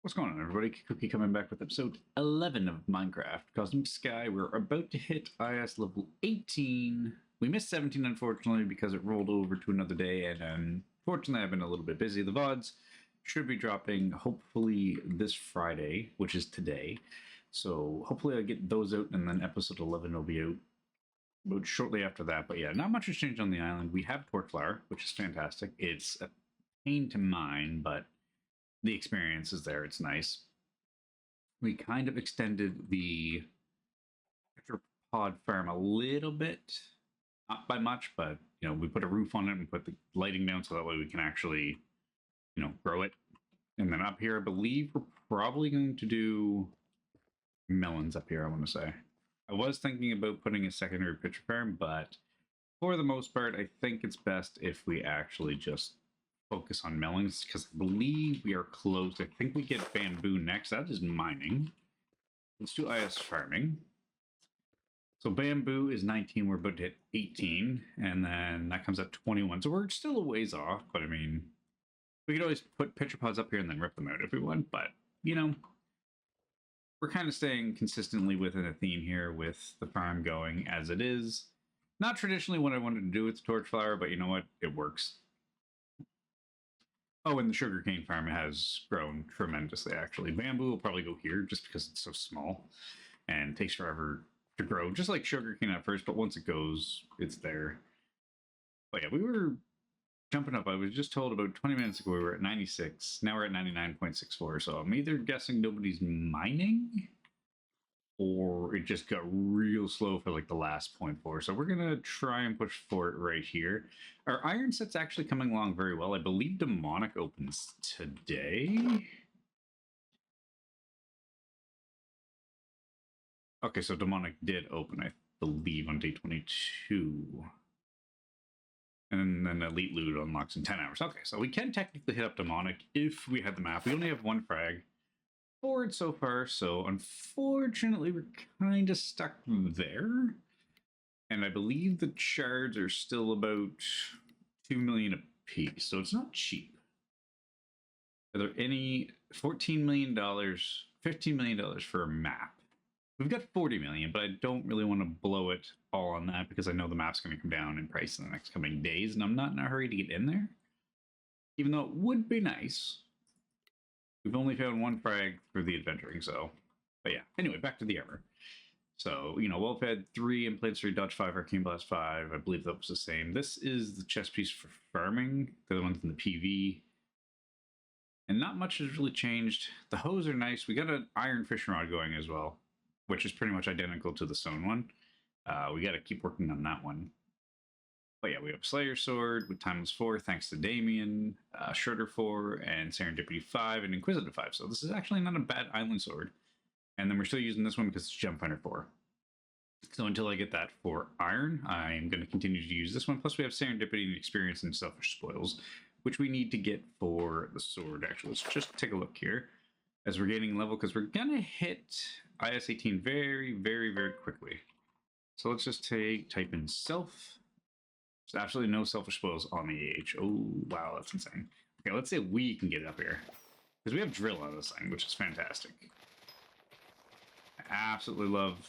What's going on, everybody? Cookie coming back with episode 11 of Minecraft Cosmic Sky. We're about to hit IS level 18. We missed 17, unfortunately, because it rolled over to another day, and unfortunately, I've been a little bit busy. The VODs should be dropping hopefully this Friday, which is today. So hopefully I'll get those out, and then episode 11 will be out about shortly after that. But yeah, not much has changed on the island. We have Torchflower, which is fantastic. It's a pain to mine, but the experience is there. It's nice. We kind of extended the pod farm a little bit, not by much, but we put a roof on it and put the lighting down so that way we can actually grow it. And then up here, I believe we're probably going to do melons up here. I want to say I was thinking about putting a secondary pitcher farm, but for the most part, I think it's best if we actually just focus on melons, because I believe we are close. I think we get bamboo next. That is mining. Let's do IS farming. So bamboo is 19. We're about to hit 18, and then that comes at 21. So we're still a ways off, but I mean, we could always put pitcher pods up here and then rip them out if we want, but we're kind of staying consistently within a theme here with the farm going as it is. Not traditionally what I wanted to do with Torchflower, but you know what? It works. Oh, and the sugarcane farm has grown tremendously, actually. Bamboo will probably go here just because it's so small and takes forever to grow, just like sugarcane at first, but once it goes, it's there. But yeah, we were jumping up. I was just told about 20 minutes ago we were at 96. Now we're at 99.64, so I'm either guessing nobody's mining or it just got real slow for like the last 0.4. So we're going to try and push for it right here. Our iron set's actually coming along very well. I believe Demonic opens today. Okay, so Demonic did open, I believe, on day 22. And then Elite Loot unlocks in 10 hours. Okay, so we can technically hit up Demonic if we had the map. We only have one frag forward so far, so unfortunately we're kind of stuck there. And I believe the shards are still about 2 million a piece, so it's not cheap. Are there any $14 million, $15 million for a map? We've got 40 million, but I don't really want to blow it all on that because I know the map's going to come down in price in the next coming days, and I'm not in a hurry to get in there, even though it would be nice. We've only found one frag for the adventuring, so. But yeah, anyway, back to the armor. So, Wellfed 3, Implant 3, Dodge 5, Arcane Blast 5. I believe that was the same. This is the chest piece for farming. The other one's in the PV. And not much has really changed. The hose are nice. We got an iron fishing rod going as well, which is pretty much identical to the stone one. We got to keep working on that one. But yeah, we have Slayer Sword with Timeless 4, thanks to Damien, Shredder 4, and Serendipity 5, and Inquisitive 5. So this is actually not a bad island sword. And then we're still using this one because it's Gem Finder 4. So until I get that for iron, I'm going to continue to use this one. Plus we have Serendipity and Experience and Selfish Spoils, which we need to get for the sword. Actually, let's just take a look here as we're gaining level, because we're going to hit IS 18 very, very, very quickly. So let's just type in self. There's absolutely no selfish spoils on the AH. Oh, wow, that's insane. Okay, let's say we can get it up here, because we have drill on this thing, which is fantastic. I absolutely love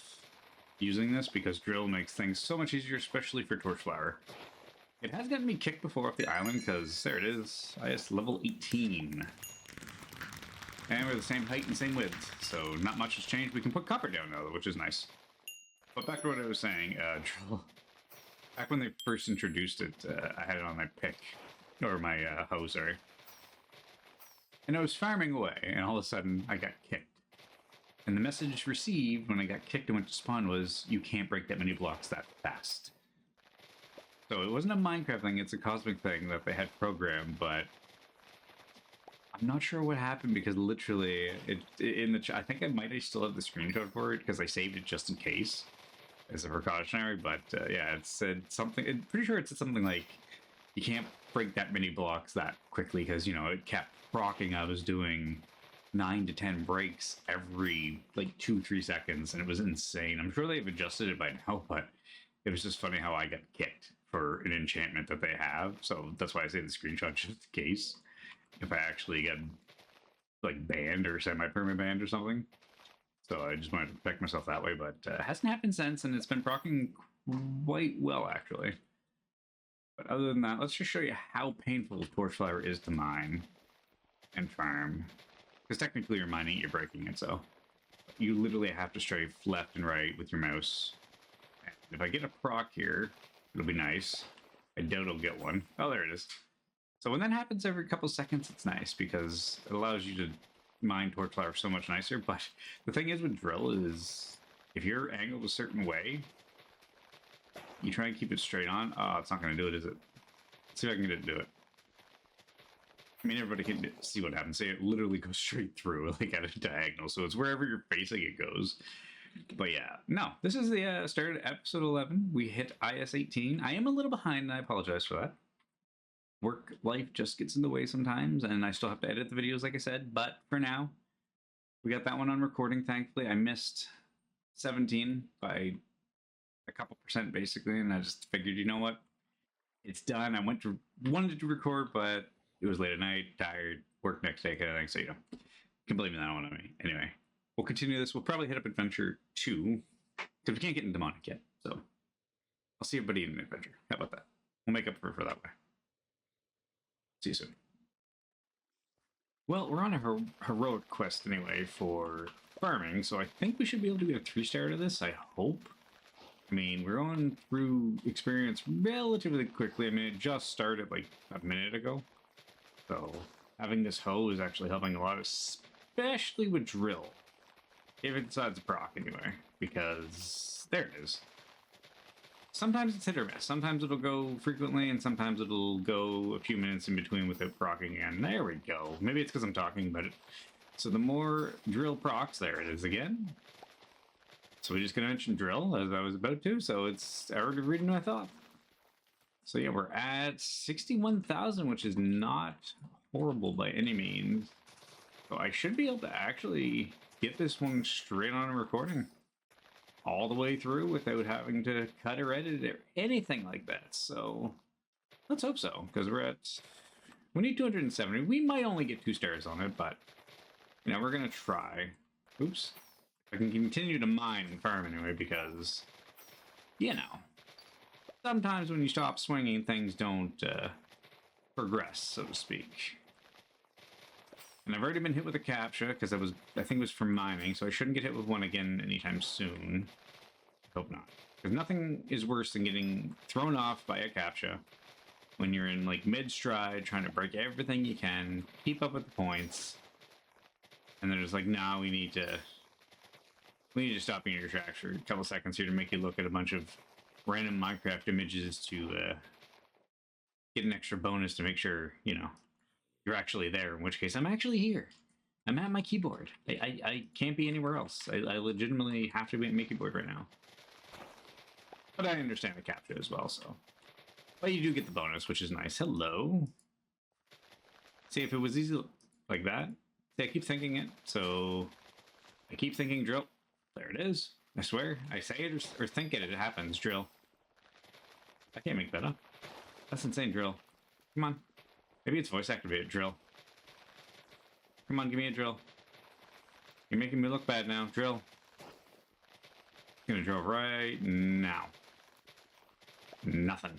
using this because drill makes things so much easier, especially for Torchflower. It has gotten me kicked before off the island, because there it is, IS level 18. And we're the same height and same width, so not much has changed. We can put copper down now, which is nice. But back to what I was saying, drill. Back when they first introduced it, I had it on my pick, or my hoe, sorry. And I was farming away, and all of a sudden, I got kicked. And the message received when I got kicked and went to spawn was, you can't break that many blocks that fast. So it wasn't a Minecraft thing, it's a Cosmic thing that they had programmed, but I'm not sure what happened because literally, I think I might still have the screenshot for it because I saved it just in case as a precautionary, but yeah, it said something, I'm pretty sure it said something like, you can't break that many blocks that quickly because, it kept procking. I was doing 9 to 10 breaks every like 2-3 seconds, and it was insane. I'm sure they've adjusted it by now, but it was just funny how I got kicked for an enchantment that they have. So that's why I say the screenshot just in case. If I actually get like banned or semi-permanent banned or something. So I just wanted to protect myself that way, but it hasn't happened since, and it's been procking quite well, actually. But other than that, let's just show you how painful Torchflower is to mine and farm. Because technically you're mining it, you're breaking it, so you literally have to strafe left and right with your mouse. And if I get a proc here, it'll be nice. I doubt I'll get one. Oh, there it is. So when that happens every couple seconds, it's nice because it allows you to mine Torchflower so much nicer. But the thing is with drill is if you're angled a certain way, you try and keep it straight on. Oh, it's not going to do it, is it? Let's see if I can get it to do it. I mean, everybody can see what happens. Say it literally goes straight through, like at a diagonal. So it's wherever you're facing it goes. But yeah, no, this is the start of episode 11. We hit IS 18. I am a little behind, and I apologize for that. Work life just gets in the way sometimes, and I still have to edit the videos, like I said. But for now, we got that one on recording, thankfully. I missed 17 by a couple percent, basically, and I just figured, you know what? It's done. I wanted to record, but it was late at night, tired, work next day, kind of thing. So, you know, you can blame that on me. Anyway, we'll continue this. We'll probably hit up Adventure 2, because we can't get into Demonic yet. So, I'll see everybody in an adventure. How about that? We'll make up for that way. See you soon. Well, we're on a heroic quest anyway for farming, so I think we should be able to get a 3-star to this, I hope. I mean, we're going through experience relatively quickly. I mean, it just started like a minute ago. So having this hoe is actually helping a lot, especially with drill. If it decides to proc anyway, because there it is. Sometimes it's hit or miss. Sometimes it'll go frequently, and sometimes it'll go a few minutes in between without procking again. There we go. Maybe it's because I'm talking about it. So the more drill procs, there it is again. So we're just going to mention drill, as I was about to, so it's already reading my thought. So yeah, we're at 61,000, which is not horrible by any means. So I should be able to actually get this one straight on a recording all the way through without having to cut or edit it or anything like that. So let's hope so, because we need 270. We might only get 2 stars on it, but you know, we're gonna try. Oops. I can continue to mine and farm anyway, because you know, sometimes when you stop swinging, things don't progress, so to speak. And I've already been hit with a captcha, because I think it was for mining, so I shouldn't get hit with one again anytime soon. I hope not. Because nothing is worse than getting thrown off by a captcha when you're in like mid-stride, trying to break everything you can, keep up with the points, and they're just like, nah, we need to stop you in your tracks for a couple seconds here to make you look at a bunch of random Minecraft images to get an extra bonus to make sure, you know, you're actually there, in which case I'm actually here. I'm at my keyboard. I can't be anywhere else. I legitimately have to be at my keyboard right now. But I understand the captcha as well, so. But you do get the bonus, which is nice. Hello. See, if it was easy like that, see, I keep thinking it, so I keep thinking drill. There it is. I swear. I say it or think it, it happens. Drill. I can't make that up. That's insane, drill. Come on. Maybe it's voice activated drill. Come on, give me a drill. You're making me look bad now. Drill. I'm gonna drill right now. Nothing.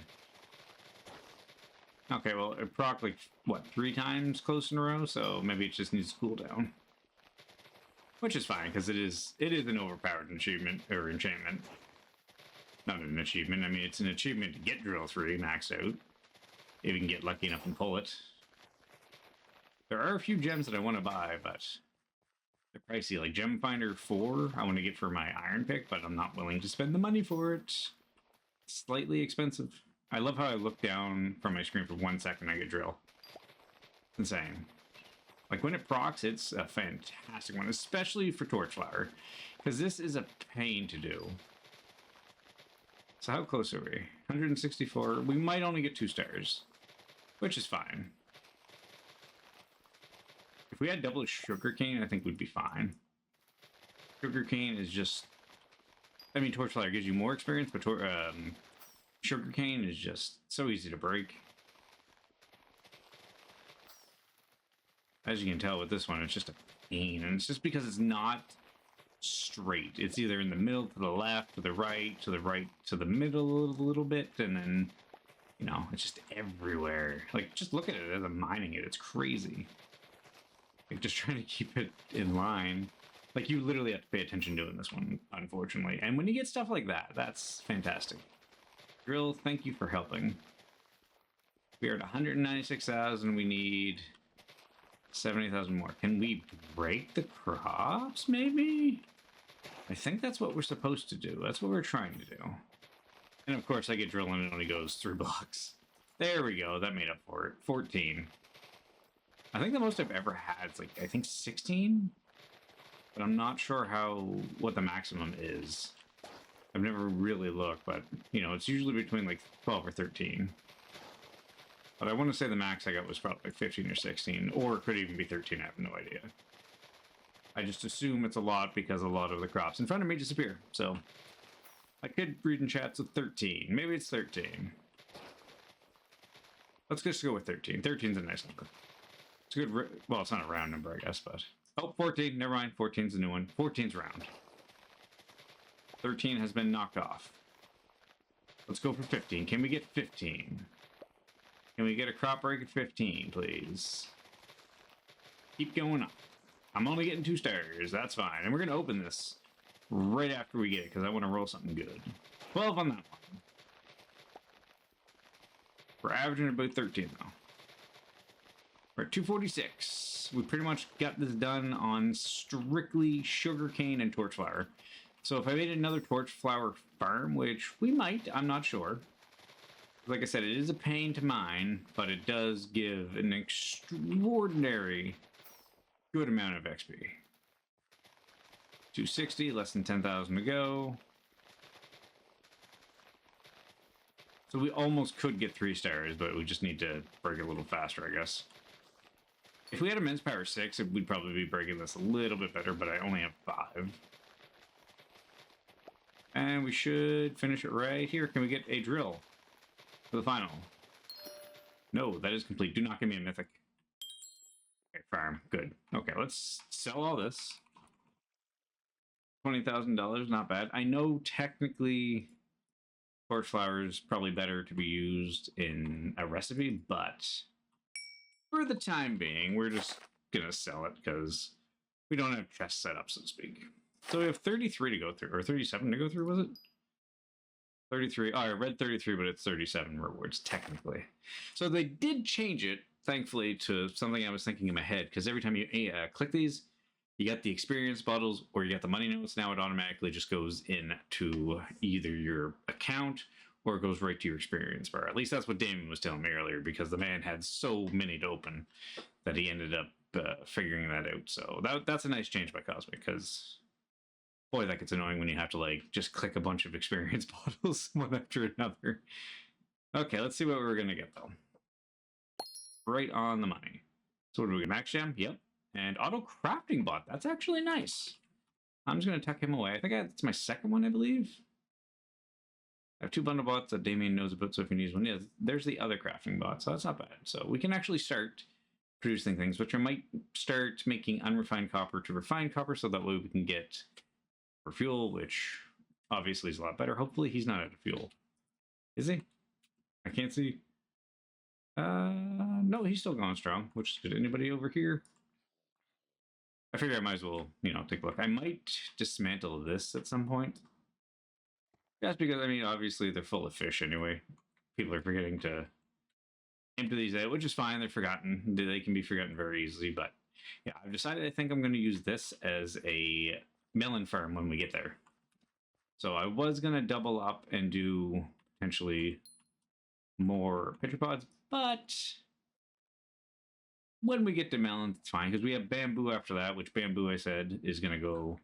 Okay, well, it proc like, what, 3 times close in a row? So maybe it just needs to cool down. Which is fine, because it is an overpowered achievement, or enchantment. Not an achievement, I mean, it's an achievement to get drill 3 maxed out. If you can get lucky enough and pull it. There are a few gems that I want to buy, but they're pricey. Like Gem Finder 4, I want to get for my iron pick, but I'm not willing to spend the money for it. It's slightly expensive. I love how I look down from my screen for 1 second, I get drill. It's insane. Like when it procs, it's a fantastic one, especially for Torchflower, because this is a pain to do. So how close are we? 164. We might only get 2 stars, which is fine. If we had double sugarcane, I think we'd be fine. Sugarcane is just... I mean, Torchflower gives you more experience, but sugarcane is just so easy to break. As you can tell with this one, it's just a pain. And it's just because it's not straight. It's either in the middle, to the left, to the right, to the right, to the middle a little bit, and then, you know, it's just everywhere. Like, just look at it as I'm mining it. It's crazy. Like, just trying to keep it in line. Like, you literally have to pay attention doing this one, unfortunately. And when you get stuff like that, that's fantastic. Drill, thank you for helping. We are at 196,000. We need 70,000 more. Can we break the crops, maybe? I think that's what we're supposed to do. That's what we're trying to do. And of course, I get drilling and it only goes 3 blocks. There we go. That made up for it. 14. I think the most I've ever had is, like, I think 16? But I'm not sure what the maximum is. I've never really looked, but, you know, it's usually between, like, 12 or 13. But I want to say the max I got was probably like 15 or 16, or it could even be 13, I have no idea. I just assume it's a lot because a lot of the crops in front of me disappear, so I could read in chats with 13. Maybe it's 13. Let's just go with 13. 13's a nice number. It's a good, well, it's not a round number, I guess, but... Oh, 14, never mind. 14's a new one. 14's round. 13 has been knocked off. Let's go for 15. Can we get 15? Can we get a crop break at 15, please? Keep going up. I'm only getting 2 stars. That's fine. And we're going to open this right after we get it, because I want to roll something good. 12 on that one. We're averaging about 13, though. We're at 246. We pretty much got this done on strictly sugarcane and torch flower. So if I made another torch flower farm, which we might, I'm not sure. Like I said, it is a pain to mine, but it does give an extraordinary good amount of XP. 260, less than 10,000 to go. So we almost could get 3 stars, but we just need to break it a little faster, I guess. If we had a men's power 6, we'd probably be breaking this a little bit better, but I only have 5. And we should finish it right here. Can we get a drill for the final? No, that is complete. Do not give me a mythic. Okay, farm. Good. Okay, let's sell all this. $20,000, not bad. I know technically torch flower is probably better to be used in a recipe, but for the time being, we're just gonna sell it because we don't have chests set up, so to speak. So we have 33 to go through, or 37 to go through, was it? 33. Oh, I read 33, but it's 37 rewards, technically. So they did change it, thankfully, to something I was thinking in my head, because every time you click these, you get the experience bottles or you get the money notes. Now it automatically just goes into either your account or it goes right to your experience bar. At least that's what Damon was telling me earlier, because the man had so many to open that he ended up figuring that out. So that's a nice change by Cosmic, because boy, that gets annoying when you have to, like, just click a bunch of experience bottles one after another. Okay, let's see what we're going to get, though. Right on the money. So what do we get? Max Jam? Yep. And Auto Crafting Bot. That's actually nice. I'm just going to tuck him away. I think it's my second one, I believe. I have 2 bundle bots that Damien knows about, so if he needs one, yeah, there's the other crafting bot, so that's not bad. So we can actually start producing things, which I might start making unrefined copper to refined copper, so that way we can get for fuel, which obviously is a lot better. Hopefully he's not out of fuel. Is he? I can't see. No, he's still going strong, which is good. Anybody over here? I figure I might as well, you know, take a look. I might dismantle this at some point. That's because, I mean, obviously they're full of fish anyway. People are forgetting to empty these out, which is fine. They're forgotten. They can be forgotten very easily. But yeah, I've decided I think I'm going to use this as a melon farm when we get there. So I was going to double up and do potentially more pitcher pods, but when we get to melons, it's fine, because we have bamboo after that, which bamboo, I said, is going to go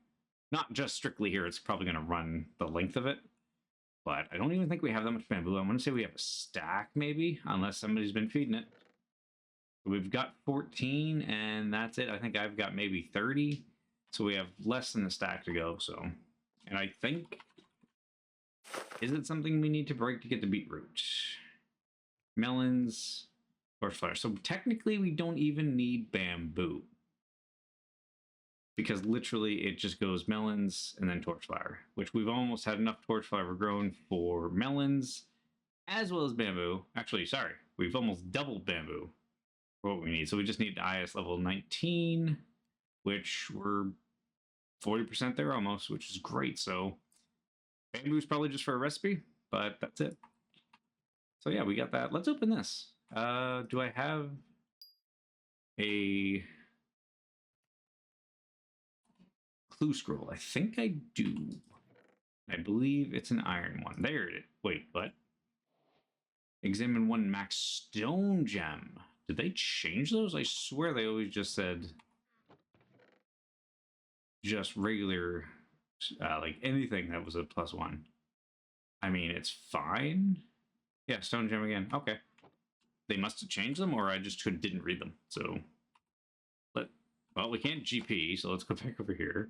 not just strictly here. It's probably going to run the length of it. But I don't even think we have that much bamboo. I want to say we have a stack, maybe, unless somebody's been feeding it. We've got 14, and that's it. I think I've got maybe 30. So we have less than a stack to go. So, and I think, is it something we need to break to get the beetroot? Melons. Torch flower. So technically we don't even need bamboo. Because literally it just goes melons and then torch flower, which we've almost had enough torch flower grown for melons as well as bamboo. Actually, sorry, we've almost doubled bamboo for what we need. So we just need IS level 19, which we're 40% there almost, which is great. So bamboo's probably just for a recipe, but that's it. So yeah, we got that. Let's open this. Do I have a clue scroll? I think I do. I believe it's an iron one. There it is. Wait, what? Examine one max stone gem. Did they change those? I swear they always just said just regular, like anything that was a +1. I mean, it's fine. Yeah, stone gem again. Okay. They must have changed them, or I just didn't read them. So, well, we can't GP, so let's go back over here.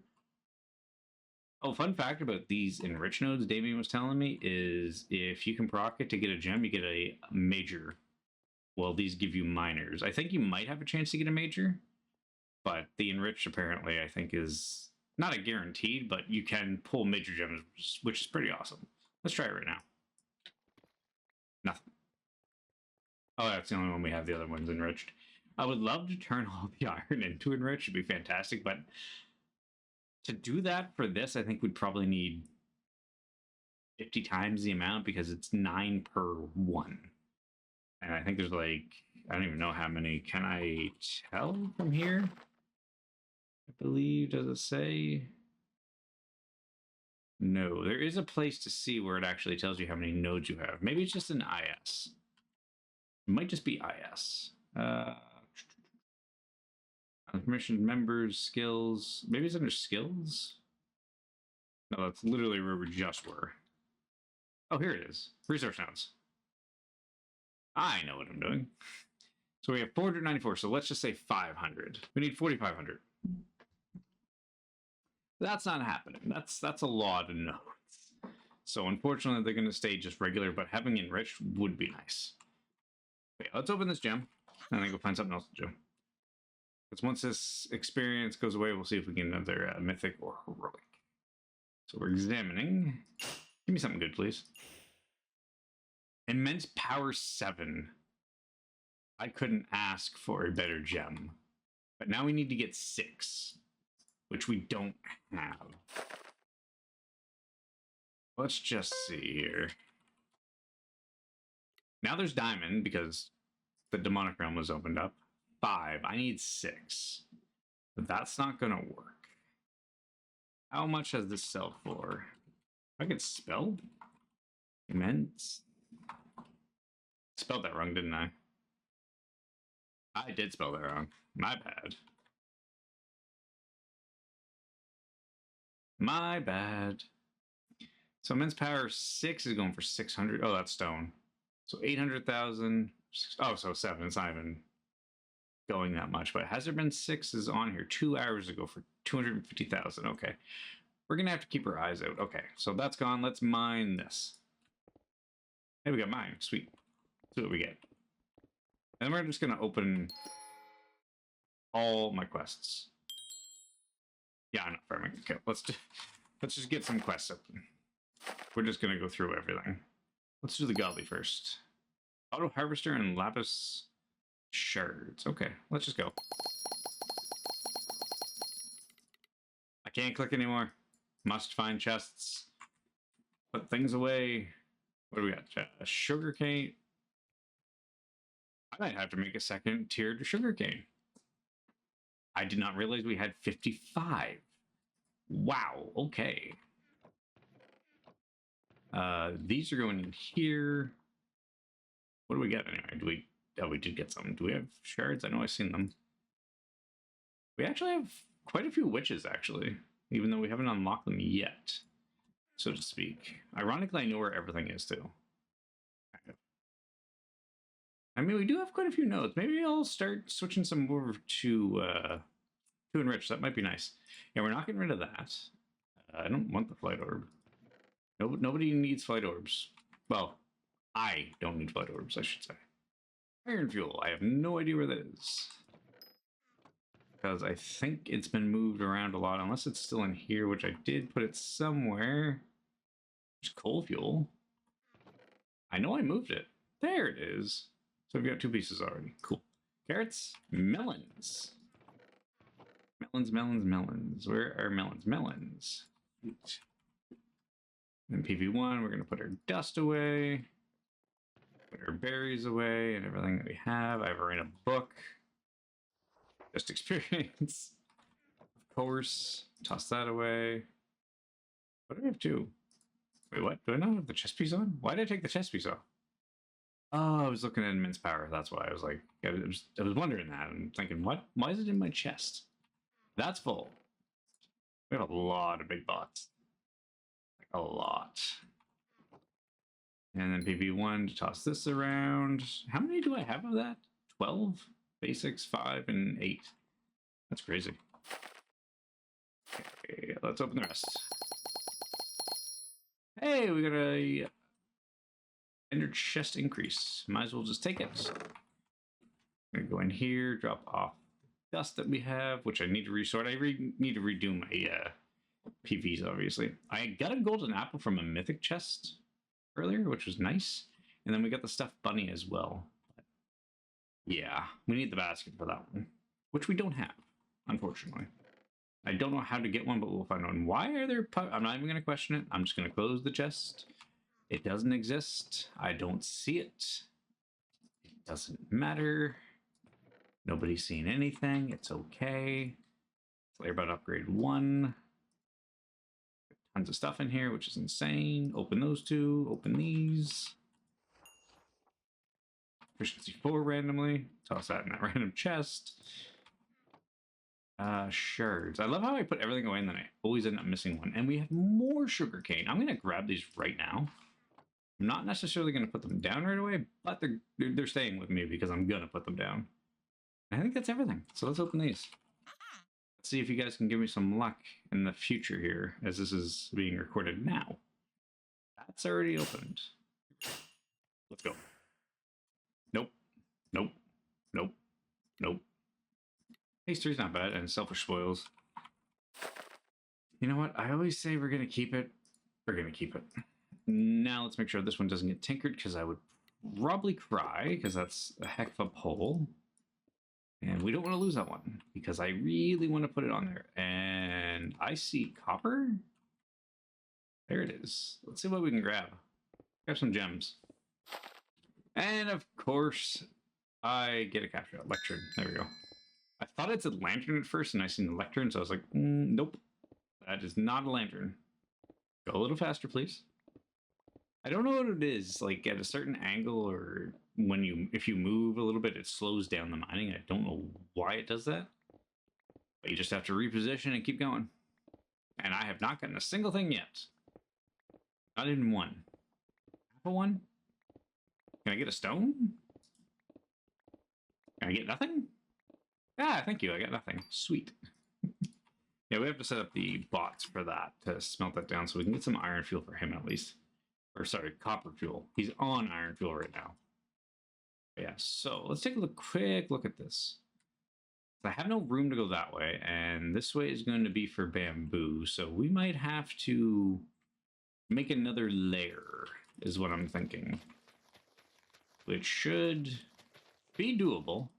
Oh, fun fact about these enrich nodes Damien was telling me is if you can proc it to get a gem, you get a major. Well, these give you minors. I think you might have a chance to get a major, but the enriched apparently I think is not a guaranteed, but you can pull major gems, which is pretty awesome. Let's try it right now. Nothing. Oh, that's the only one we have. The other one's enriched. I would love to turn all the iron into enriched. It'd be fantastic, but to do that for this, I think we'd probably need 50 times the amount because it's 9 per 1. And I think there's like, I don't even know how many. Can I tell from here? I believe, does it say? No, there is a place to see where it actually tells you how many nodes you have. Maybe it's just an IS. It might just be IS. Permissioned members, skills. Maybe it's under skills? No, that's literally where we just were. Oh, here it is. Resource nodes. I know what I'm doing. So we have 494, so let's just say 500. We need 4,500. That's not happening. That's a lot of nodes. So unfortunately, they're going to stay just regular, but having enriched would be nice. Okay, let's open this gem, and then go find something else to do. Because once this experience goes away, we'll see if we can get another mythic or heroic. So we're examining. Give me something good, please. Immense power 7. I couldn't ask for a better gem. But now we need to get 6, which we don't have. Let's just see here. Now there's diamond because the demonic realm was opened up. 5. I need 6. But that's not going to work. How much does this sell for? I get spelled? Immense. Spelled that wrong, didn't I? I did spell that wrong. My bad. My bad. So immense power 6 is going for 600. Oh, that's stone. So 800,000. Oh, so 7. It's not even going that much. But has there been 6 is on here 2 hours ago for 250,000. Okay. We're going to have to keep our eyes out. Okay. So that's gone. Let's mine this. Hey, we got mine. Sweet. Let's see what we get. And we're just going to open all my quests. Yeah, I'm not farming. Okay, let's just get some quests open. We're just going to go through everything. Let's do the godly first. Auto harvester and lapis shards. Okay, let's just go. I can't click anymore. Must find chests. Put things away. What do we got? A sugar cane. I might have to make a second tiered sugar cane. I did not realize we had 55. Wow, okay. These are going in here. What do we get anyway? We did get some. Do we have shards? I know I've seen them. We actually have quite a few witches, actually, even though we haven't unlocked them yet, so to speak. Ironically, I know where everything is, too. I mean, we do have quite a few nodes. Maybe I'll start switching some over to enrich. That might be nice. Yeah, we're not getting rid of that. I don't want the flight orb. Nobody needs flight orbs. Well, I don't need flight orbs, I should say. Iron fuel. I have no idea where that is. Because I think it's been moved around a lot, unless it's still in here, which I did put it somewhere. There's coal fuel. I know I moved it. There it is. So we've got 2 pieces already. Cool. Carrots, melons. Melons, melons, melons. Where are melons? Melons. Then PV1, we're going to put our dust away. Put our berries away and everything that we have. I've written a book. Just experience. Of course. Toss that away. What do we have to? Wait, what? Do I not have the chest piece on? Why did I take the chest piece off? Oh, I was looking at immense power. That's why I was like, I was wondering that. I'm thinking, what? Why is it in my chest? That's full. We have a lot of big bots. Like a lot. And then PV1 to toss this around. How many do I have of that? 12? Basics, 5, and 8. That's crazy. Okay, let's open the rest. Hey, we got a ender chest increase. Might as well just take it. I'm gonna go in here, drop off dust that we have, which I need to resort. I need to redo my PVs, obviously. I got a golden apple from a mythic chest earlier, which was nice. And then we got the stuffed bunny as well. But yeah, we need the basket for that one, which we don't have, unfortunately. I don't know how to get one, but we'll find one. Why are there... I'm not even going to question it. I'm just going to close the chest. It doesn't exist. I don't see it. It doesn't matter. Nobody's seen anything. It's okay. Layer about upgrade 1. Tons of stuff in here, which is insane. Open those 2. Open these. Efficiency 4 randomly. Toss that in that random chest. Shards. I love how I put everything away and then I always end up missing one. And we have more sugarcane. I'm going to grab these right now. I'm not necessarily going to put them down right away, but they're staying with me because I'm going to put them down. I think that's everything. So let's open these. Let's see if you guys can give me some luck in the future here, as this is being recorded now. That's already opened. Let's go. Nope. Nope. Nope. Nope. Phase 3's not bad, and selfish spoils. You know what? I always say we're going to keep it. We're going to keep it. Now let's make sure this one doesn't get tinkered, because I would probably cry, because that's a heck of a pull. And we don't want to lose that one, because I really want to put it on there. And I see copper. There it is. Let's see what we can grab. Grab some gems. And of course, I get a capture lectern. There we go. I thought it's a lantern at first, and I seen the lectern, so I was like, nope. That is not a lantern. Go a little faster, please. I don't know what it is. Like, at a certain angle, or if you move a little bit, it slows down the mining. I don't know why it does that. But you just have to reposition and keep going. And I have not gotten a single thing yet. Not even one. Half a one? Can I get a stone? Can I get nothing? Ah, thank you. I got nothing. Sweet. Yeah, we have to set up the bots for that to smelt that down so we can get some iron fuel for him at least. Or sorry, copper fuel. He's on iron fuel right now. Yeah, so let's take a quick look at this. I have no room to go that way, and this way is going to be for bamboo, so we might have to make another layer, is what I'm thinking. Which should be doable.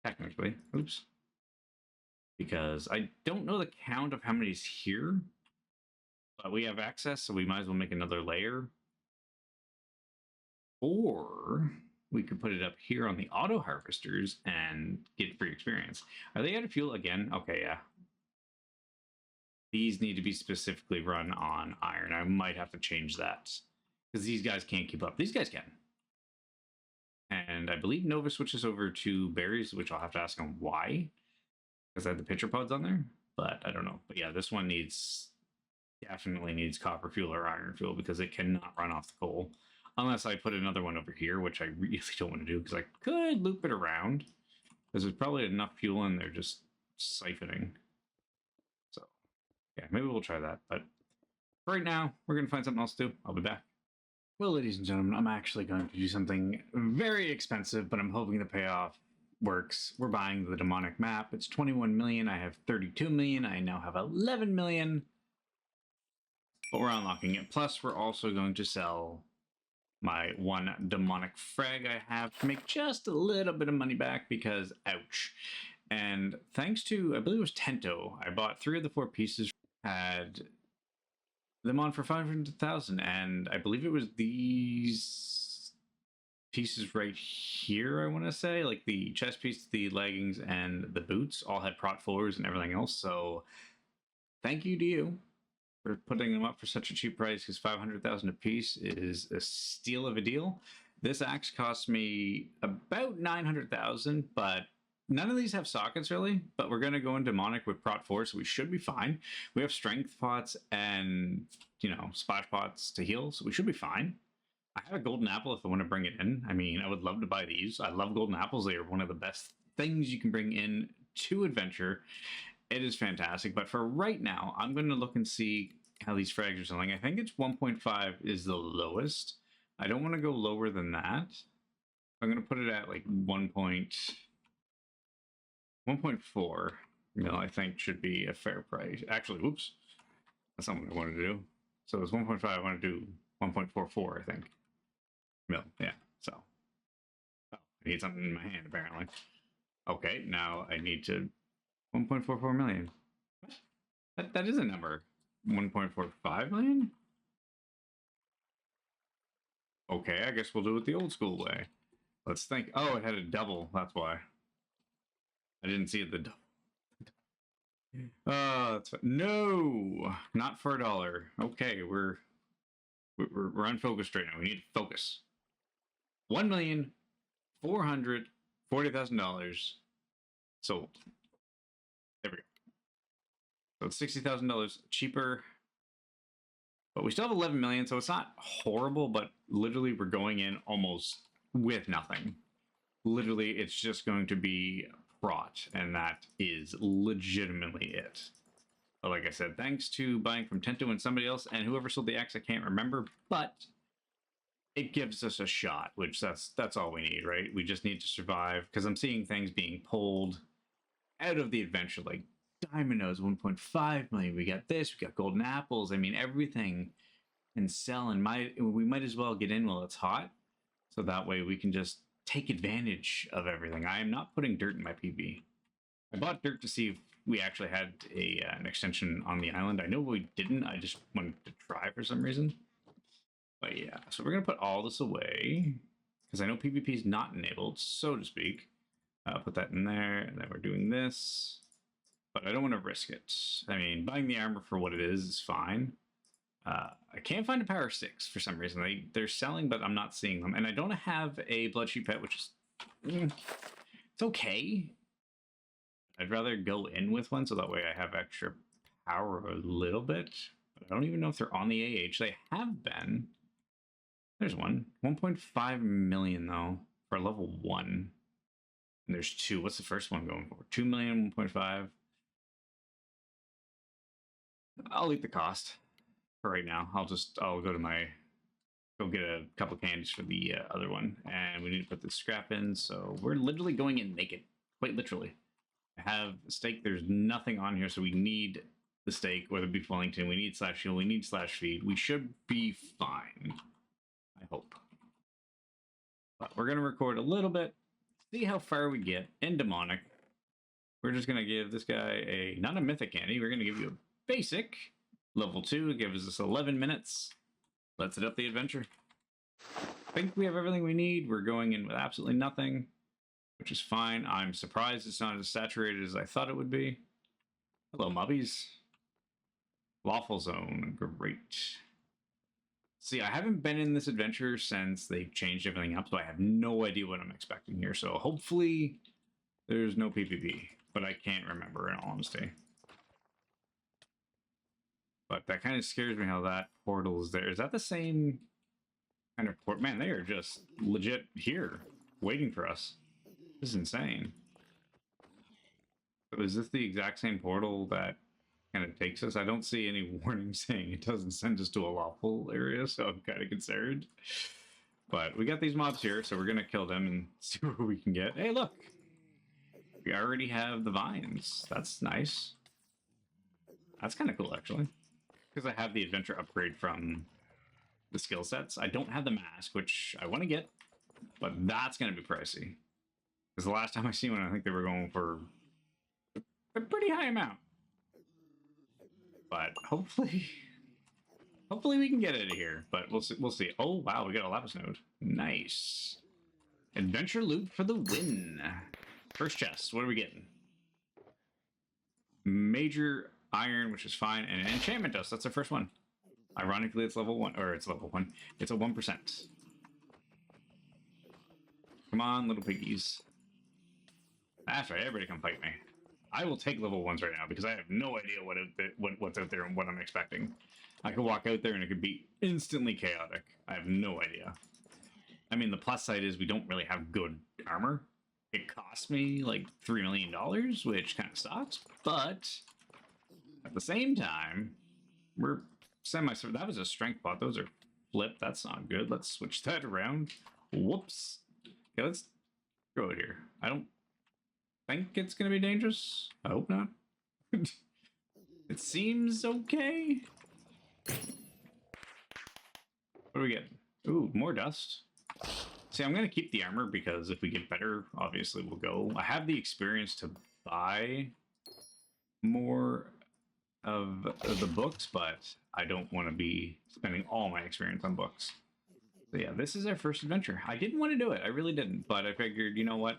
Technically. Oops. Because I don't know the count of how many's here. But we have access, so we might as well make another layer. Or we could put it up here on the auto harvesters and get free experience. Are they out of fuel again? Okay, yeah. These need to be specifically run on iron. I might have to change that. Because these guys can't keep up. These guys can. And I believe Nova switches over to berries, which I'll have to ask him why. Because I had the pitcher pods on there. But I don't know. But yeah, this one definitely needs copper fuel or iron fuel because it cannot run off the coal. Unless I put another one over here, which I really don't want to do because I could loop it around. Because there's probably enough fuel in there just siphoning. So, yeah, maybe we'll try that. But right now, we're going to find something else to do. I'll be back. Well, ladies and gentlemen, I'm actually going to do something very expensive, but I'm hoping the payoff works. We're buying the demonic map. It's 21 million. I have 32 million. I now have 11 million. But we're unlocking it. Plus, we're also going to sell my one demonic frag I have to make just a little bit of money back because, ouch. And thanks to, I believe it was Tento, I bought 3 of the 4 pieces, had them on for 500,000, and I believe it was these pieces right here, I want to say, like the chest piece, the leggings, and the boots all had prot 4s and everything else, so thank you to you for putting them up for such a cheap price, because 500,000 a piece is a steal of a deal. This axe cost me about 900,000, but none of these have sockets really, but we're going to go in demonic with prot 4, so we should be fine. We have strength pots and, you know, splash pots to heal, so we should be fine. I have a golden apple if I want to bring it in. I mean, I would love to buy these. I love golden apples. They are one of the best things you can bring in to adventure. It is fantastic, but for right now, I'm going to look and see how these frags are selling. I think it's 1.5 is the lowest. I don't want to go lower than that. I'm going to put it at like 1.4 mil, I think, should be a fair price. Actually, whoops. That's not what I wanted to do. So it's 1.5. I want to do 1.44, I think. Mil, yeah. So I need something in my hand, apparently. Okay, now I need to 1.44 million. That is a number. 1.45 million? Okay, I guess we'll do it the old school way. Let's think. Oh, it had a double. That's why. I didn't see it the double. That's fine. No, not for $1. Okay, we're unfocused right now. We need to focus. $1,440,000 sold. There we go. So it's $60,000 cheaper, but we still have 11 million, so it's not horrible. But literally, we're going in almost with nothing. Literally, it's just going to be prot, and that is legitimately it. But like I said, thanks to buying from Tento and somebody else, and whoever sold the axe, I can't remember, but it gives us a shot, which that's all we need, right? We just need to survive, because I'm seeing things being pulled out of the adventure, like Diamond Nose, 1.5 million. We got this, we got golden apples. I mean, everything can sell, and we might as well get in while it's hot, so that way we can just take advantage of everything. I am not putting dirt in my PB. I bought dirt to see if we actually had an extension on the island. I know we didn't. I just wanted to try for some reason. But yeah, so we're going to put all this away, because I know PvP is not enabled, so to speak. Put that in there, and then we're doing this. But I don't want to risk it. I mean, buying the armor for what it is fine. I can't find a power 6 for some reason. They're selling, but I'm not seeing them. And I don't have a blood sheep pet, which is... it's okay. I'd rather go in with one, so that way I have extra power a little bit. But I don't even know if they're on the AH. They have been. There's one. 1.5 million, though, for level 1. And there's 2. What's the first one going for? 2 million, 1.5. I'll eat the cost for right now. I'll go get a couple candies for the other one, and we need to put the scrap in, so we're literally going in naked, quite literally. I have a steak. There's nothing on here, so we need the steak or the beef Wellington. We need slash shield. We need slash feed. We should be fine, I hope. But we're going to record a little bit, see how far we get in demonic. We're just going to give this guy not a mythic candy. We're going to give you a basic level 2. It gives us 11 minutes. Let's hit up the adventure. I think we have everything we need. We're going in with absolutely nothing, which is fine. I'm surprised it's not as saturated as I thought it would be. Hello, mubbies. Lawful zone. Great. See, I haven't been in this adventure since they changed everything up, so I have no idea what I'm expecting here. So hopefully there's no PvP, but I can't remember in all honesty. But that kind of scares me how that portal is there. Is that the same kind of port? Man, they are just legit here, waiting for us. This is insane. So is this the exact same portal that kind of takes us. I don't see any warning saying it doesn't send us to a lawful area, so I'm kind of concerned. But we got these mobs here, so we're going to kill them and see what we can get. Hey, look! We already have the vines. That's nice. That's kind of cool, actually. Because I have the adventure upgrade from the skill sets. I don't have the mask, which I want to get, but that's going to be pricey. Because the last time I seen one, I think they were going for a pretty high amount. But hopefully we can get it here. But we'll see. We'll see. Oh wow, we got a lapis node. Nice. Adventure loot for the win. First chest. What are we getting? Major iron, which is fine, and an enchantment dust. That's our first one. Ironically, it's level 1, or it's level 1. It's a 1%. Come on, little piggies. That's right. Everybody come fight me. I will take level 1s right now because I have no idea what's out there and what I'm expecting. I could walk out there and it could be instantly chaotic. I have no idea. I mean, the plus side is we don't really have good armor. It cost me like $3 million, which kind of sucks. But at the same time, we're semi. That was a strength bot. Those are flipped. That's not good. Let's switch that around. Whoops. Okay, let's go here. I don't think it's going to be dangerous. I hope not. It seems okay. What do we get? Ooh, more dust. See, I'm going to keep the armor because if we get better, obviously we'll go. I have the experience to buy more of the books, but I don't want to be spending all my experience on books. So yeah, this is our first adventure. I didn't want to do it. I really didn't, but I figured, you know what?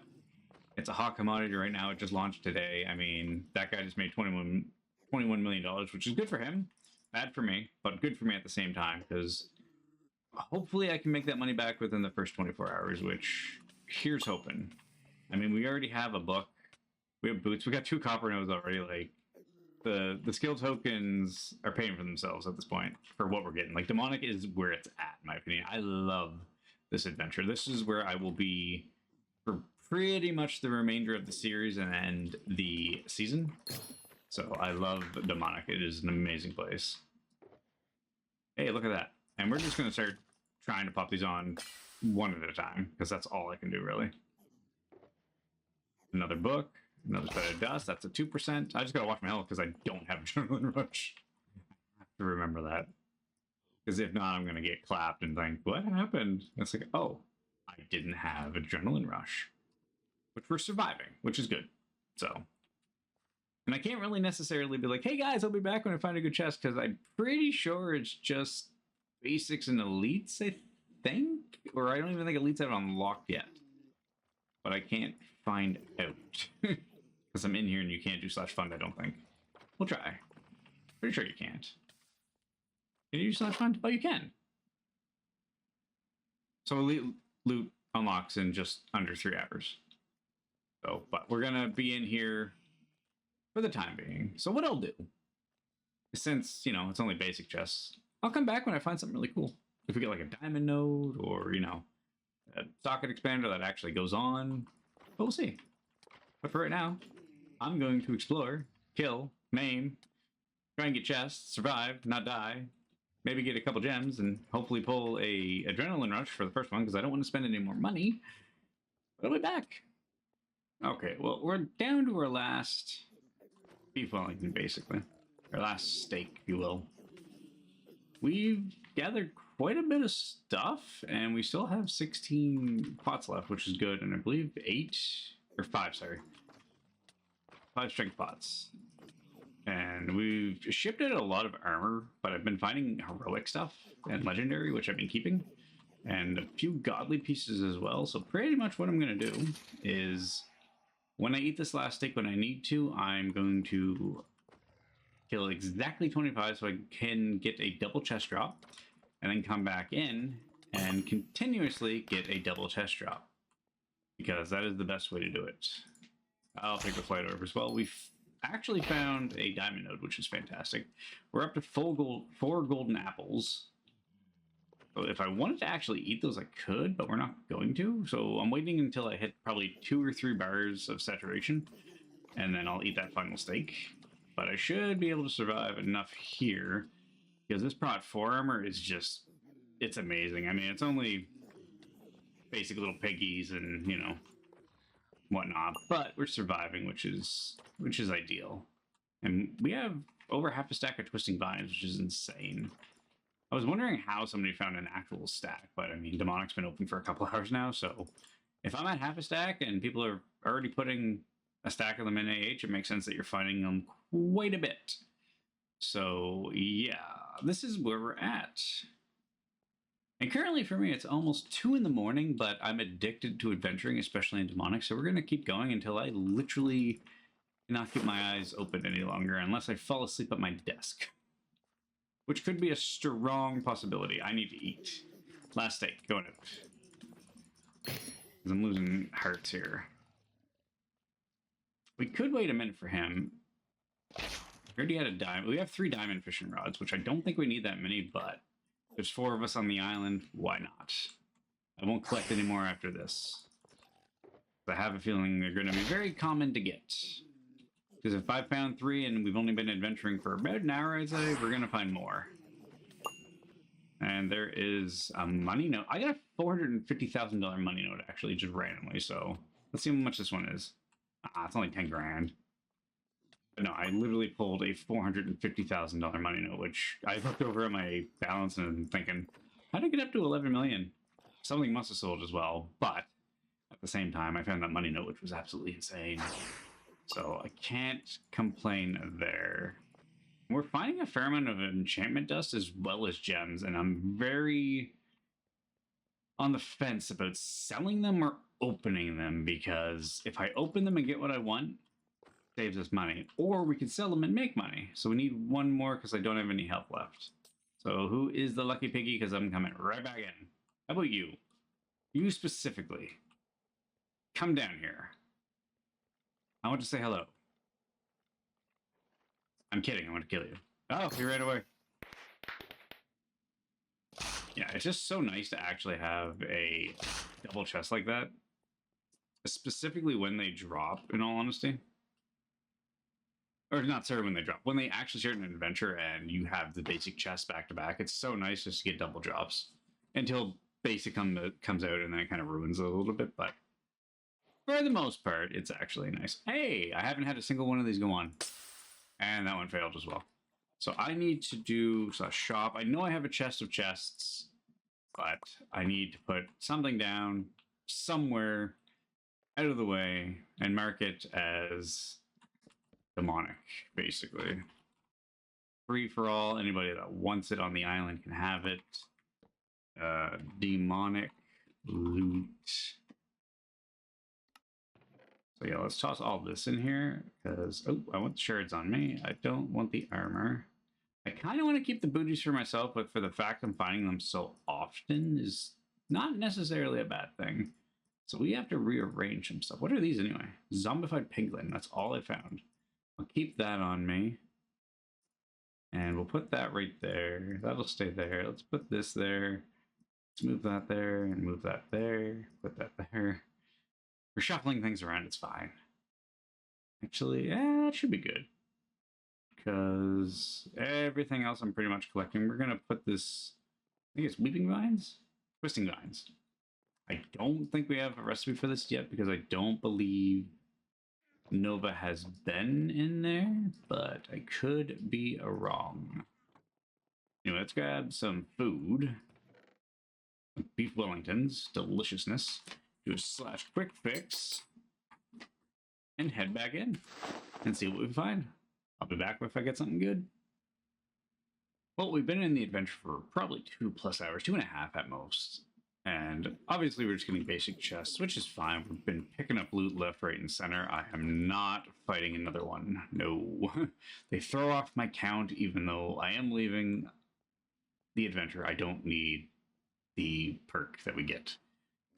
It's a hot commodity right now. It just launched today. I mean, that guy just made $21 million, which is good for him. Bad for me, but good for me at the same time, because hopefully I can make that money back within the first 24 hours, which here's hoping. I mean, we already have a book. We have boots. We got 2 copper nodes already. Like, the skill tokens are paying for themselves at this point for what we're getting. Like, demonic is where it's at, in my opinion. I love this adventure. This is where I will be for pretty much the remainder of the series and the season. So I love demonic. It is an amazing place. Hey, look at that. And we're just going to start trying to pop these on one at a time, because that's all I can do, really. Another book. Another set of dust. That's a 2%. I just got to watch my health because I don't have adrenaline rush. I have to remember that. Because if not, I'm going to get clapped and think, what happened? And it's like, oh, I didn't have adrenaline rush. Which we're surviving, which is good. So... And I can't really necessarily be like, hey guys, I'll be back when I find a good chest, because I'm pretty sure it's just basics and elites, I think? Or I don't even think elites have it unlocked yet. But I can't find out. Because I'm in here and you can't do /fund, I don't think. We'll try. Pretty sure you can't. Can you do /fund? Oh, you can. So elite loot unlocks in just under 3 hours. So, but we're going to be in here for the time being. So what I'll do, since, you know, it's only basic chests, I'll come back when I find something really cool. If we get like a diamond node or, you know, a socket expander that actually goes on, but we'll see. But for right now, I'm going to explore, kill, maim, try and get chests, survive, not die, maybe get a couple gems, and hopefully pull a adrenaline rush for the first one, because I don't want to spend any more money. But I'll be back. Okay, well, we're down to our last... beef Wellington, basically. Our last steak, if you will. We've gathered quite a bit of stuff, and we still have 16 pots left, which is good, and I believe 5 strength pots. And we've shipped out a lot of armor, but I've been finding heroic stuff and legendary, which I've been keeping, and a few godly pieces as well. So pretty much what I'm going to do is... when I eat this last steak when I need to, I'm going to kill exactly 25 so I can get a double chest drop, and then come back in and continuously get a double chest drop, because that is the best way to do it. I'll take the flight orb as well. We've actually found a diamond node, which is fantastic. We're up to 4 golden apples. So if I wanted to actually eat those, I could, but we're not going to. So I'm waiting until I hit probably 2 or 3 bars of saturation, and then I'll eat that final steak. but I should be able to survive enough here because this Prot 4 armor is just, it's amazing. I mean, it's only basic little piggies and, you know, whatnot, but we're surviving, which is ideal. And we have over half a stack of twisting vines, which is insane. I was wondering how somebody found an actual stack, but I mean, Demonic's been open for a couple hours now, so if I'm at half a stack and people are already putting a stack of them in AH, it makes sense that you're finding them quite a bit. So yeah, this is where we're at. And currently for me, it's almost 2 in the morning, but I'm addicted to adventuring, especially in Demonic, so we're going to keep going until I literally cannot keep my eyes open any longer, unless I fall asleep at my desk. Which could be a strong possibility. I need to eat. Last steak, going out. Because I'm losing hearts here. We could wait a minute for him. We already had a diamond. We have 3 diamond fishing rods, which I don't think we need that many, but there's 4 of us on the island. Why not? I won't collect any more after this. I have a feeling they're going to be very common to get. Because if I found 3 and we've only been adventuring for about an hour, I'd say, we're going to find more. And there is a money note. I got a $450,000 money note, actually, just randomly. So let's see how much this one is. It's only 10 grand. But no, I literally pulled a $450,000 money note, which I looked over at my balance and I'm thinking, how did it get up to 11 million? Something must have sold as well. But at the same time, I found that money note, which was absolutely insane. So I can't complain there. We're finding a fair amount of enchantment dust as well as gems, and I'm very on the fence about selling them or opening them, because if I open them and get what I want, it saves us money. Or we can sell them and make money. So we need one more because I don't have any health left. So who is the lucky piggy? Because I'm coming right back in. How about you? You specifically. Come down here. I want to say hello. I'm kidding. I want to kill you. Oh, you ran away. Yeah, it's just so nice to actually have a double chest like that. Specifically when they drop, in all honesty. Or not sorry when they drop. When they actually start an adventure and you have the basic chest back to back, it's so nice just to get double drops. Until basic comes out and then it kind of ruins it a little bit, but for the most part, it's actually nice. Hey, I haven't had a single one of these go on. And that one failed as well. So I need to do a shop. I know I have a chest of chests, but I need to put something down somewhere out of the way and mark it as demonic, basically. Free for all. Anybody that wants it on the island can have it. Demonic loot. So yeah, let's toss all this in here, because, oh, I want the shards on me. I don't want the armor. I kind of want to keep the booties for myself, but for the fact I'm finding them so often is not necessarily a bad thing. So we have to rearrange some stuff. What are these anyway? Zombified piglin, that's all I found. I'll keep that on me. And we'll put that right there. That'll stay there. Let's put this there. Let's move that there and move that there. Put that there. We're shuffling things around, it's fine. Actually, that should be good. Because everything else I'm pretty much collecting. We're going to put this, I think it's weeping vines? Twisting vines. I don't think we have a recipe for this yet because I don't believe Nova has been in there, but I could be wrong. Anyway, let's grab some food. Beef Wellingtons, deliciousness. Do a / quick fix and head back in and see what we find. I'll be back if I get something good. Well, we've been in the adventure for probably 2+ hours, 2.5 at most. And obviously we're just getting basic chests, which is fine. We've been picking up loot left, right, and center. I am not fighting another one. No. They throw off my count even though I am leaving the adventure. I don't need the perk that we get.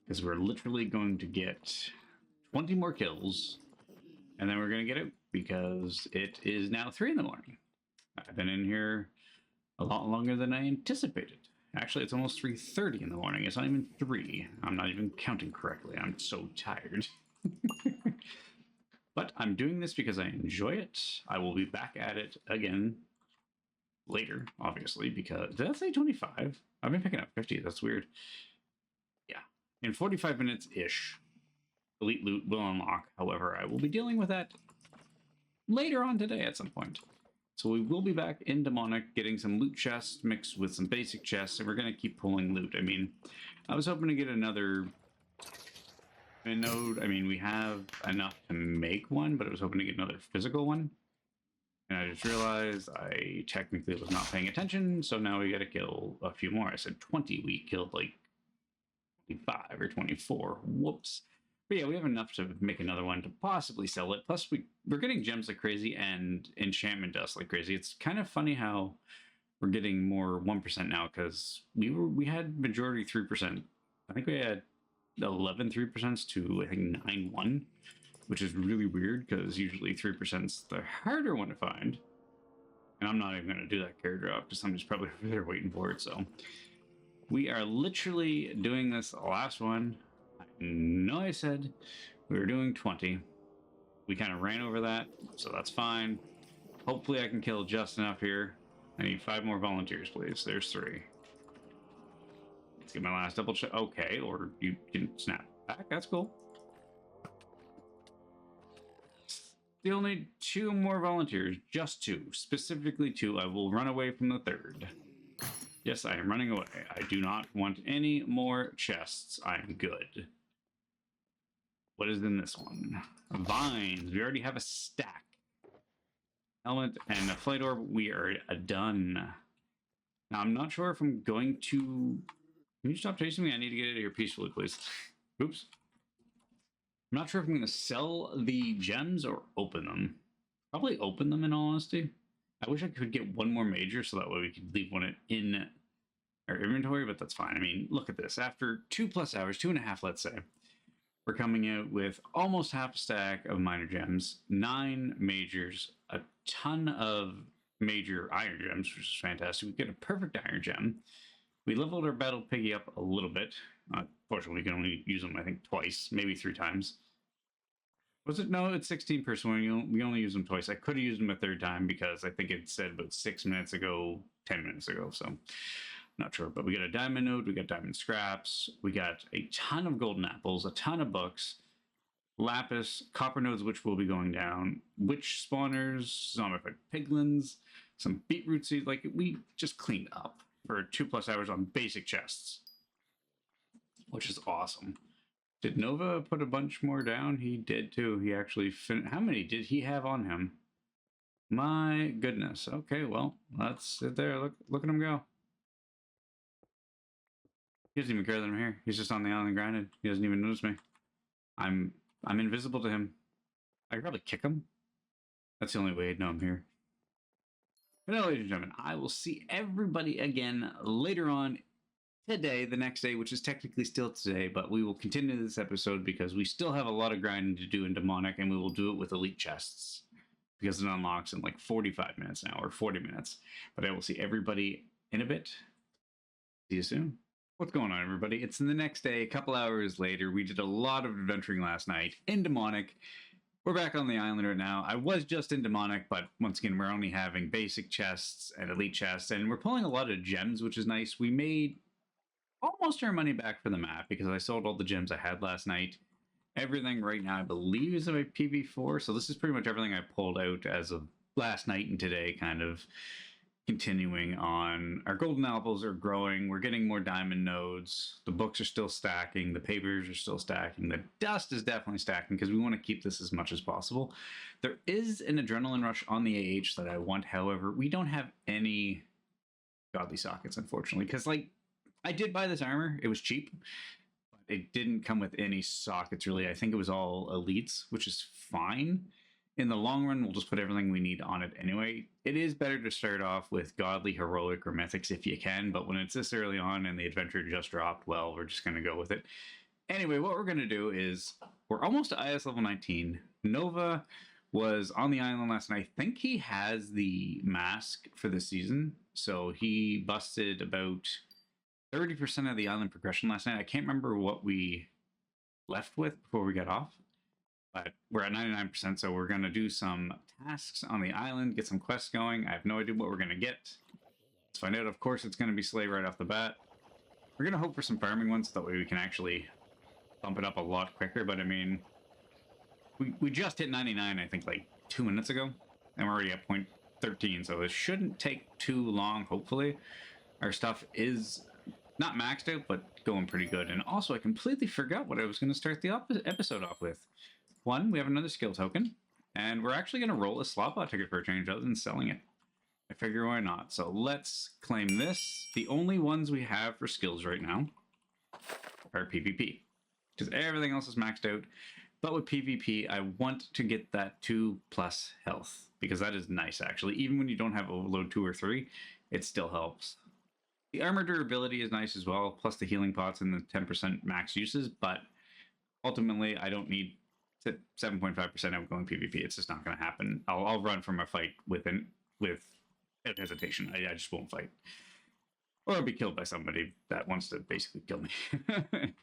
Because we're literally going to get 20 more kills, and then we're going to get out, because it is now 3 in the morning. I've been in here a lot longer than I anticipated. Actually, it's almost 3:30 in the morning. It's not even 3. I'm not even counting correctly. I'm so tired. But I'm doing this because I enjoy it. I will be back at it again later, obviously, because did I say 25? I've been picking up 50. That's weird. Yeah. In 45 minutes ish, elite loot will unlock. However, I will be dealing with that later on today at some point. So we will be back in Demonic getting some loot chests mixed with some basic chests, and we're going to keep pulling loot. I mean, I was hoping to get another node. I mean, we have enough to make one, but I was hoping to get another physical one. And I just realized I technically was not paying attention, so now we got to kill a few more. I said 20. We killed like 25 or 24. Whoops. But yeah, we have enough to make another one to possibly sell it. Plus, we're getting gems like crazy and enchantment dust like crazy. It's kind of funny how we're getting more 1% now, because we had majority 3%. I think we had 11 3% to I think 9-1, which is really weird because usually 3% is the harder one to find. And I'm not even going to do that carry drop because I'm just probably there waiting for it. So we are literally doing this last one. I know I said we were doing 20. We kind of ran over that, so that's fine. Hopefully I can kill just enough here. I need 5 more volunteers, please. There's 3. Let's get my last double check. Okay, or you can snap back. That's cool. Still need 2 more volunteers. Just 2. Specifically 2. I will run away from the 3rd. Yes, I am running away. I do not want any more chests. I'm good. What is in this one? Vines. We already have a stack. Helmet and a flight orb. We are done. Now, I'm not sure if I'm going to... Can you stop chasing me? I need to get out of here peacefully, please. Oops. I'm not sure if I'm going to sell the gems or open them. Probably open them, in all honesty. I wish I could get 1 more major so that way we could leave one in our inventory, but that's fine. I mean, look at this. After 2+ hours, 2.5, let's say, we're coming out with almost half a stack of minor gems, 9 majors, a ton of major iron gems, which is fantastic. We get a perfect iron gem. We leveled our battle piggy up a little bit. Fortunately, we can only use them, I think, twice, maybe 3 times. Was it? No, it's 16 per swing. We only use them twice. I could have used them a 3rd time because I think it said about 6 minutes ago, 10 minutes ago, so not sure. But we got a diamond node, we got diamond scraps, we got a ton of golden apples, a ton of books, lapis, copper nodes, which will be going down, witch spawners, zombified piglins, some beetroot seeds. Like, we just cleaned up for 2+ hours on basic chests, which is awesome. Did Nova put a bunch more down? He did too. He actually how many did he have on him? My goodness. Okay, well, let's sit there. Look at him go. He doesn't even care that I'm here. He's just on the island grinding. He doesn't even notice me. I'm invisible to him. I could probably kick him. That's the only way he'd know I'm here. But no, ladies and gentlemen, I will see everybody again later on today, the next day, which is technically still today, but we will continue this episode because we still have a lot of grinding to do in Demonic, and we will do it with elite chests because it unlocks in like 45 minutes now, or 40 minutes. But I will see everybody in a bit. See you soon. What's going on, everybody? It's the next day, a couple hours later. We did a lot of adventuring last night in Demonic. We're back on the island right now. I was just in Demonic, but once again, we're only having basic chests and elite chests, and we're pulling a lot of gems, which is nice. We made almost our money back for the map because I sold all the gems I had last night. Everything right now, I believe, is my PV4, so this is pretty much everything I pulled out as of last night and today, kind of continuing on. Our golden apples are growing. We're getting more diamond nodes. The books are still stacking. The papers are still stacking. The dust is definitely stacking because we want to keep this as much as possible. There is an adrenaline rush on the AH that I want. However, we don't have any godly sockets, unfortunately, because, like, I did buy this armor. It was cheap. But it didn't come with any sockets, really. I think it was all elites, which is fine. In the long run, we'll just put everything we need on it anyway. It is better to start off with godly, heroic, or mythics if you can, but when it's this early on and the adventure just dropped, well, we're just going to go with it. Anyway, what we're going to do is, we're almost to IS level 19. Nova was on the island last night. I think he has the mask for this season, so he busted about 30% of the island progression last night. I can't remember what we left with before we got off. But we're at 99%, so we're going to do some tasks on the island, get some quests going. I have no idea what we're going to get. Let's find out. Of course, it's going to be Slay right off the bat. We're going to hope for some farming ones, so that way we can actually bump it up a lot quicker. But I mean, we just hit 99, I think, like 2 minutes ago. And we're already at 0.13, so it shouldn't take too long, hopefully. Our stuff is not maxed out, but going pretty good. And also, I completely forgot what I was going to start the episode off with. One, we have another skill token, and we're actually going to roll a slot bot ticket for a change other than selling it. I figure why not. So let's claim this. The only ones we have for skills right now are PvP, because everything else is maxed out. But with PvP, I want to get that 2+ health, because that is nice, actually. Even when you don't have overload 2 or 3, it still helps. The armor durability is nice as well, plus the healing pots and the 10% max uses, but ultimately, I don't need 7.5% outgoing PvP. It's just not going to happen. I'll run from a fight without hesitation. I just won't fight. Or I'll be killed by somebody that wants to basically kill me.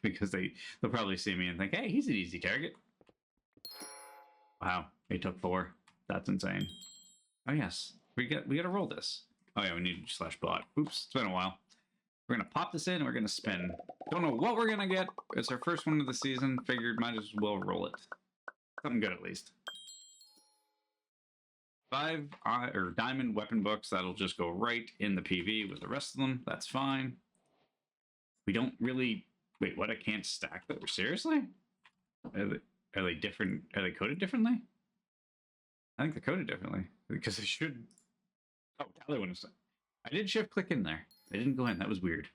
Because they'll probably see me and think, hey, he's an easy target. Wow, they took 4. That's insane. Oh yes, we got to roll this. Oh yeah, we need /bot. Oops, it's been a while. We're gonna pop this in and we're gonna spin. Don't know what we're gonna get. It's our first one of the season. Figured might as well roll it. Something good at least. 5 diamond weapon books. That'll just go right in the PV with the rest of them. That's fine. We don't really... Wait, what? I can't stack that? Seriously? Are they different? Are they coded differently? I think they're coded differently. Because they should... Oh, Tyler wouldn't have... I did shift click in there. I didn't go in. That was weird.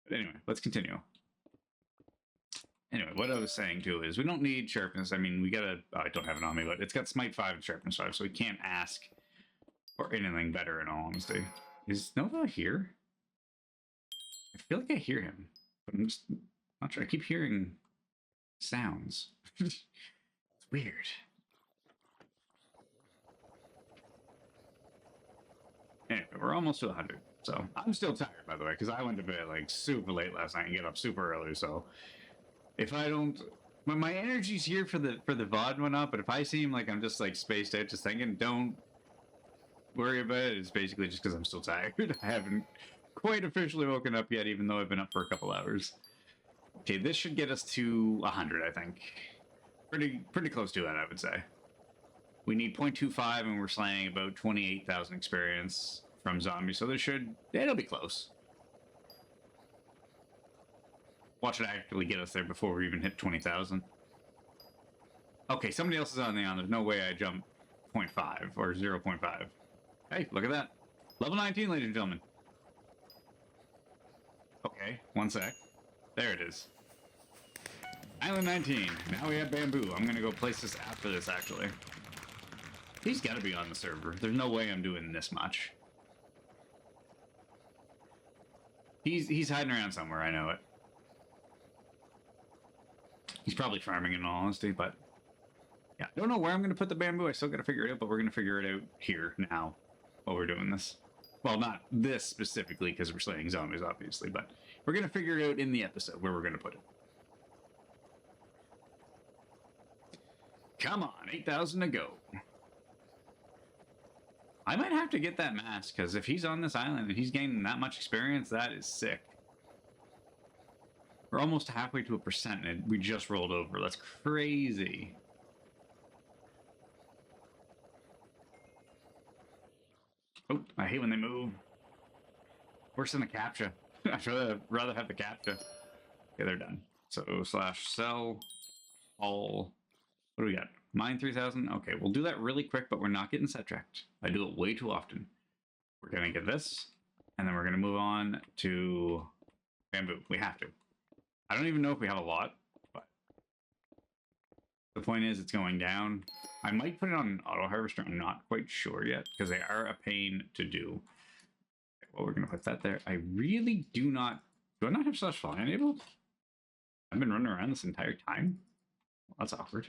But anyway, let's continue. Anyway, what I was saying too is we don't need sharpness. I mean, we gotta... Oh, I don't have it on me, but it's got smite 5 and sharpness 5, so we can't ask for anything better in all honesty. Is Nova here? I feel like I hear him, but I'm just not sure. I keep hearing sounds. It's weird. Anyway, we're almost to 100. So I'm still tired, by the way, because I went to bed like super late last night and get up super early. So if I don't, my energy's here for the VOD and whatnot. But if I seem like I'm just like spaced out, just thinking, don't worry about it. It's basically just because I'm still tired. I haven't quite officially woken up yet, even though I've been up for a couple hours. Okay, this should get us to 100, I think. Pretty close to it, I would say. We need 0.25, and we're slaying about 28,000 experience from zombies, so it'll be close. Watch it actually get us there before we even hit 20,000. Okay, somebody else is on the island. There's no way I jump 0.5 or 0.5. Hey, look at that. Level 19, ladies and gentlemen. Okay, one sec. There it is. Island 19. Now we have bamboo. I'm going to go place this after this, actually. He's got to be on the server. There's no way I'm doing this much. He's hiding around somewhere, I know it. He's probably farming in all honesty, but... Yeah, I don't know where I'm going to put the bamboo. I still got to figure it out, but we're going to figure it out here, now, while we're doing this. Well, not this specifically, because we're slaying zombies, obviously, but we're going to figure it out in the episode where we're going to put it. Come on, 8,000 to go. I might have to get that mask, because if he's on this island and he's gaining that much experience, that is sick. We're almost halfway to 1%, and we just rolled over. That's crazy. Oh, I hate when they move. Worse than the captcha. I'd rather have the captcha. Okay, they're done. So, /sell all. What do we got? Mine 3,000? Okay, we'll do that really quick, but we're not getting sidetracked. I do it way too often. We're going to get this, and then we're going to move on to bamboo. We have to. I don't even know if we have a lot, but the point is it's going down. I might put it on auto harvester. I'm not quite sure yet, because they are a pain to do. Okay, well, we're going to put that there. I really do not... Do I not have /fly enabled? I've been running around this entire time? Well, that's awkward.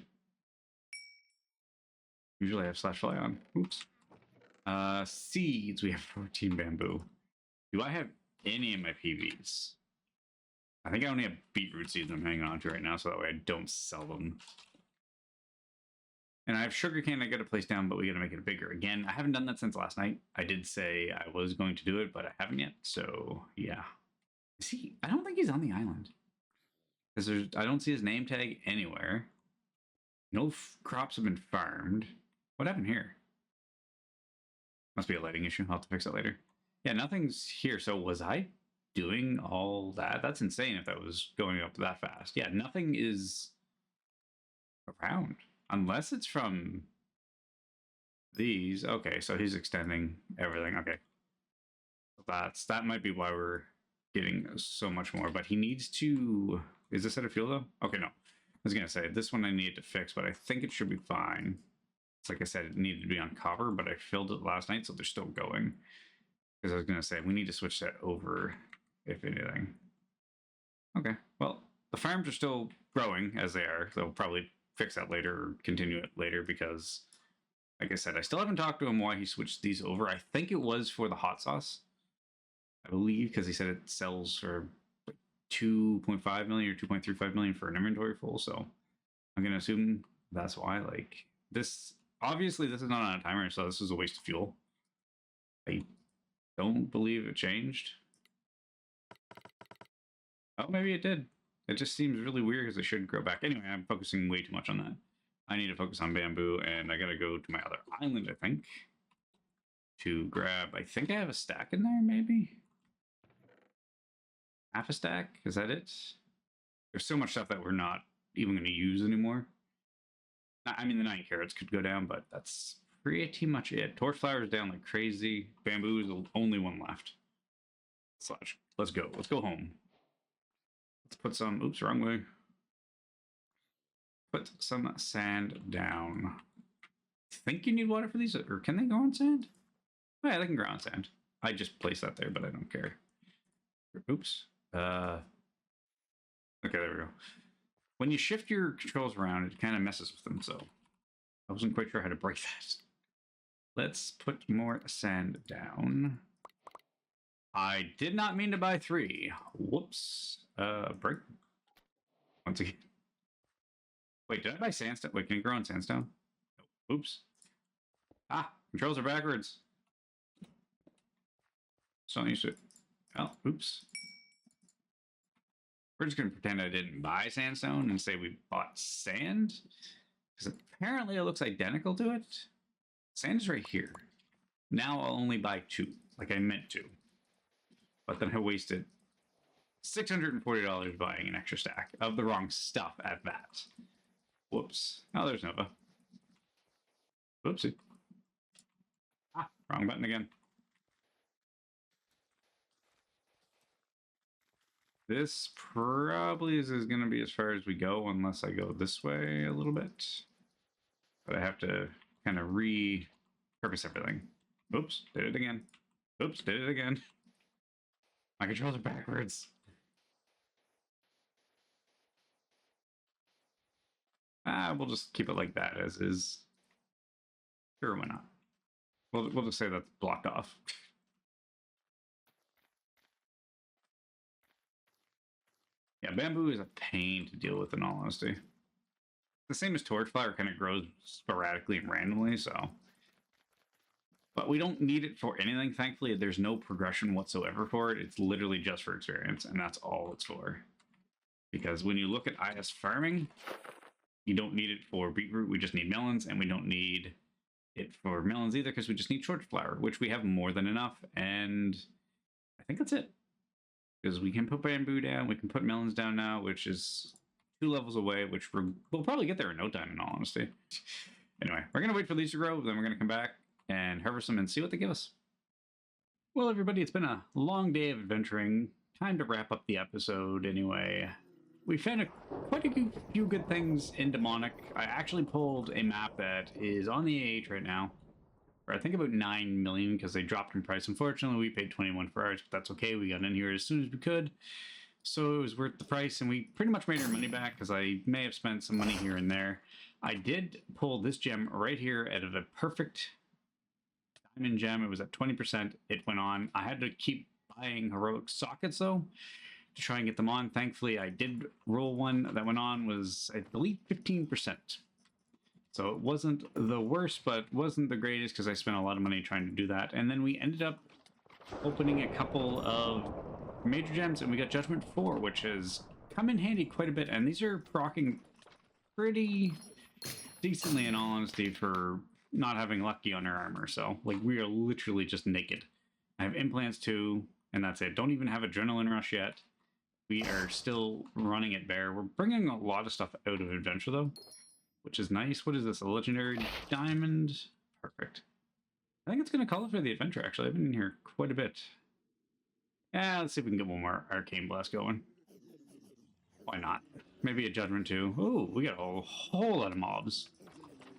Usually I have /fly on. Oops. Seeds. We have 14 bamboo. Do I have any of my PVs? I think I only have beetroot seeds I'm hanging on to right now, so that way I don't sell them. And I have sugarcane I got to place down, but we got to make it bigger. Again, I haven't done that since last night. I did say I was going to do it, but I haven't yet. So, yeah. See, I don't think he's on the island. Because I don't see his name tag anywhere. No crops have been farmed. What happened here? Must be a lighting issue. I'll have to fix that later. Yeah, nothing's here. So was I doing all that? That's insane if that was going up that fast. Yeah, nothing is around. Unless it's from these. Okay, so he's extending everything. Okay. That might be why we're getting so much more. But he needs to... Is this out of fuel, though? Okay, no. I was going to say, this one I need to fix, but I think it should be fine. It's like I said, it needed to be on copper, but I filled it last night, so they're still going. Because I was going to say, we need to switch that over, if anything. Okay, well, the farms are still growing as they are. They'll probably fix that later or continue it later because, like I said, I still haven't talked to him why he switched these over. I think it was for the hot sauce, I believe, because he said it sells for 2.5 million or 2.35 million for an inventory full. So I'm going to assume that's why. Like, this, obviously, this is not on a timer, so this is a waste of fuel. I don't believe it changed. Oh, maybe it did. It just seems really weird because it should grow back. Anyway, I'm focusing way too much on that. I need to focus on bamboo, and I gotta go to my other island, I think, to grab... I think I have a stack in there, maybe? Half a stack? Is that it? There's so much stuff that we're not even going to use anymore. I mean, the 9 carrots could go down, but that's pretty much it. Torch flower is down like crazy. Bamboo is the only one left. Slash. Let's go. Let's go home. Let's put some... Oops, wrong way. Put some sand down. I think you need water for these, or can they go on sand? Oh, yeah, they can grow on sand. I just placed that there, but I don't care. Oops. Okay, there we go. When you shift your controls around, it kind of messes with them, so I wasn't quite sure how to break that. Let's put more sand down. I did not mean to buy 3. Whoops. Break. Once again. Wait, did I buy sandstone? Wait, can it grow on sandstone? No. Oops. Ah, controls are backwards. So I'm used to it. Oh, oops. We're just going to pretend I didn't buy sandstone and say we bought sand. Because apparently it looks identical to it. Sand is right here. Now I'll only buy 2, like I meant to. But then I wasted $640 buying an extra stack of the wrong stuff at that. Whoops. Oh, there's Nova. Whoopsie. Ah, wrong button again. This probably is going to be as far as we go unless I go this way a little bit. But I have to kind of repurpose everything. Oops, did it again. Oops, did it again. My controls are backwards. We'll just keep it like that as is. Sure, why not? We'll just say that's blocked off. Yeah, bamboo is a pain to deal with, in all honesty. The same as torch flower, kind of grows sporadically and randomly, so. But we don't need it for anything, thankfully. There's no progression whatsoever for it. It's literally just for experience, and that's all it's for. Because when you look at IS farming, you don't need it for beetroot, we just need melons, and we don't need it for melons either, because we just need torch flower, which we have more than enough, and I think that's it. Because we can put bamboo down, we can put melons down now, which is 2 levels away, which we'll probably get there in no time, in all honesty. Anyway, we're going to wait for these to grow, then we're going to come back and harvest them and see what they give us. Well, everybody, it's been a long day of adventuring. Time to wrap up the episode anyway. We found quite a few good things in Demonic. I actually pulled a map that is on the AH right now. For I think about 9 million because they dropped in price. Unfortunately, we paid 21 for ours, but that's okay. We got in here as soon as we could. So it was worth the price, and we pretty much made our money back because I may have spent some money here and there. I did pull this gem right here out of a perfect diamond gem. It was at 20%. It went on. I had to keep buying heroic sockets, though, to try and get them on. Thankfully, I did roll one that went on, was, I believe, 15%. So it wasn't the worst, but wasn't the greatest because I spent a lot of money trying to do that. And then we ended up opening a couple of major gems, and we got Judgment 4, which has come in handy quite a bit. And these are proccing pretty decently, in all honesty, for not having lucky on our armor. So, like, we are literally just naked. I have implants too, and that's it. Don't even have Adrenaline Rush yet. We are still running it bare. We're bringing a lot of stuff out of Adventure, though, which is nice. What is this? A Legendary Diamond? Perfect. I think it's going to call it for the Adventure, actually. I've been in here quite a bit. Yeah, let's see if we can get one more Arcane Blast going. Why not? Maybe a Judgment, too. Ooh, we got a whole lot of mobs.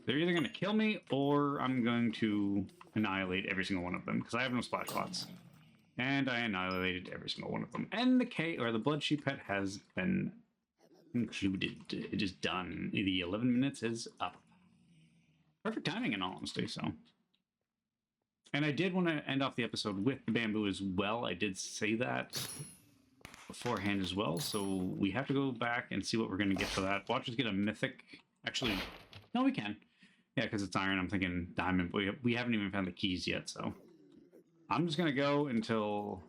They're either going to kill me, or I'm going to annihilate every single one of them, because I have no splash pots. And I annihilated every single one of them. And the Blood Sheep Pet has been concluded. It is done. The 11 minutes is up. Perfect timing, in all honesty, so. And I did want to end off the episode with the bamboo as well. I did say that beforehand as well, so we have to go back and see what we're going to get for that. Watch us get a mythic. Actually, no, we can. Yeah, because it's iron. I'm thinking diamond, but we haven't even found the keys yet, so. I'm just going to go until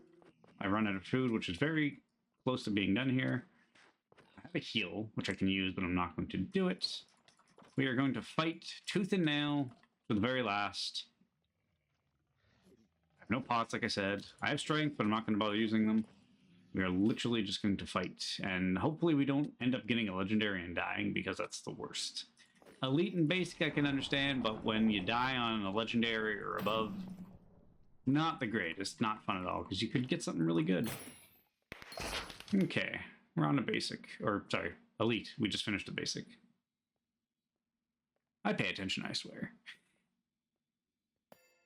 I run out of food, which is very close to being done here. I have a heal, which I can use, but I'm not going to do it. We are going to fight tooth and nail to the very last. I have no pots, like I said. I have strength, but I'm not going to bother using them. We are literally just going to fight, and hopefully we don't end up getting a legendary and dying, because that's the worst. Elite and basic I can understand, but when you die on a legendary or above, not the greatest, not fun at all, because you could get something really good. Okay, we're on a basic, or sorry, elite. We just finished a basic. I pay attention, I swear.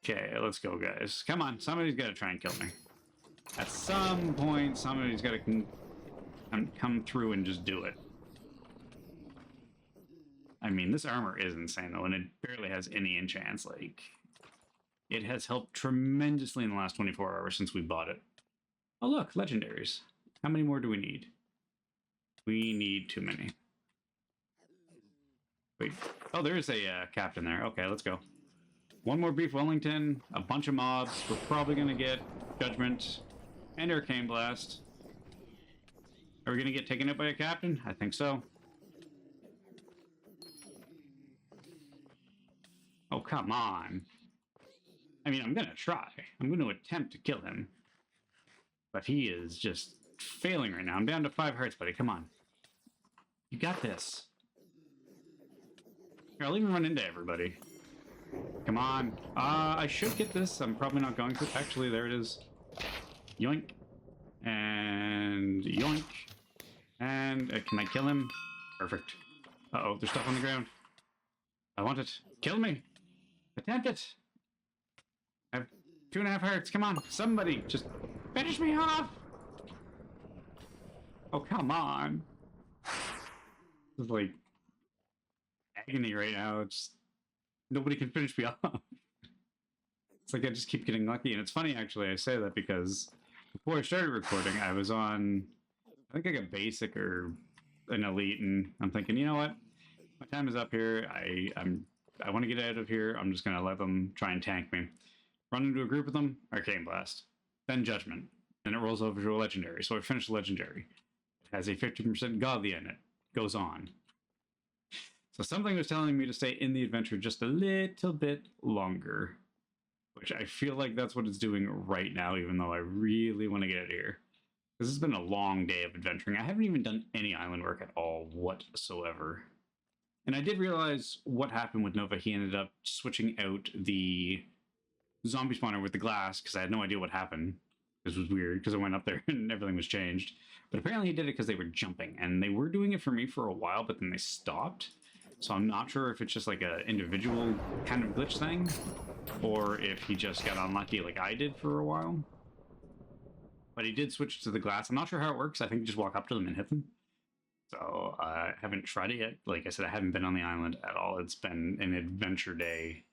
Okay, let's go, guys. Come on, somebody's got to try and kill me. At some point, somebody's got to come through and just do it. I mean, this armor is insane, though, and it barely has any enchants, like... It has helped tremendously in the last 24 hours since we bought it. Oh, look, legendaries. How many more do we need? We need too many. Wait. Oh, there's a captain there. Okay, let's go. One more Beef Wellington, a bunch of mobs. We're probably going to get Judgment and Arcane Blast. Are we going to get taken out by a captain? I think so. Oh, come on. I mean, I'm going to try. I'm going to attempt to kill him. But he is just failing right now. I'm down to 5 hearts, buddy. Come on. You got this. Here, I'll even run into everybody. Come on. I should get this. I'm probably not going to. Actually, there it is. Yoink. And yoink. And can I kill him? Perfect. Uh-oh, there's stuff on the ground. I want it. Kill me. Attempt it. I have 2.5 hearts. Come on, somebody, just finish me off. Oh, come on. This is like agony right now. It's nobody can finish me off. It's like I just keep getting lucky. And it's funny, actually, I say that because before I started recording, I was on, I think like a basic or an elite, and I'm thinking, you know what? My time is up here. I want to get out of here. I'm just going to let them try and tank me. Run into a group of them, Arcane Blast. Then Judgment. Then it rolls over to a Legendary. So I finished Legendary. It has a 50% Godly in it. Goes on. So something was telling me to stay in the adventure just a little bit longer. Which I feel like that's what it's doing right now, even though I really want to get out of here. This has been a long day of adventuring. I haven't even done any island work at all whatsoever. And I did realize what happened with Nova. He ended up switching out the zombie spawner with the glass because I had no idea what happened. This was weird because I went up there and everything was changed. But apparently he did it because they were jumping, and they were doing it for me for a while, but then they stopped. So I'm not sure if it's just like an individual kind of glitch thing, or if he just got unlucky like I did for a while. But he did switch to the glass. I'm not sure how it works. I think you just walk up to them and hit them. So I haven't tried it yet. Like I said, I haven't been on the island at all. It's been an adventure day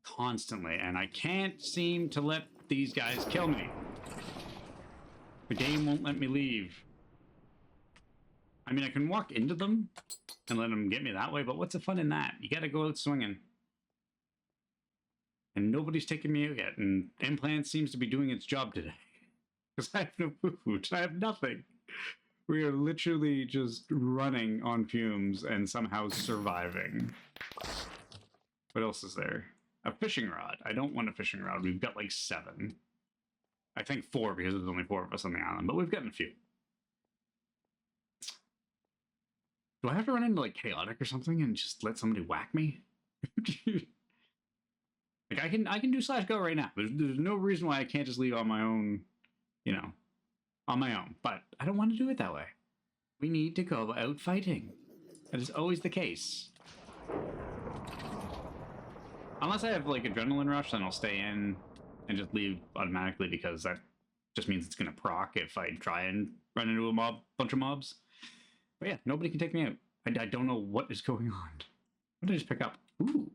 constantly, and I can't seem to let these guys kill me. The game won't let me leave. I mean, I can walk into them and let them get me that way, but what's the fun in that? You gotta go out swinging. And nobody's taking me out yet, and Implant seems to be doing its job today. Because I have no food. I have nothing. We are literally just running on fumes and somehow surviving. What else is there? A fishing rod. I don't want a fishing rod. We've got like 7. I think 4 because there's only 4 of us on the island, but we've gotten a few. Do I have to run into like chaotic or something and just let somebody whack me? Like I can do /go right now. There's no reason why I can't just leave on my own, you know, on my own. But I don't want to do it that way. We need to go out fighting. That is always the case. Unless I have like adrenaline rush, then I'll stay in and just leave automatically because that just means it's gonna proc if I try and run into a bunch of mobs. But yeah, nobody can take me out. I don't know what is going on. What did I just pick up? Ooh.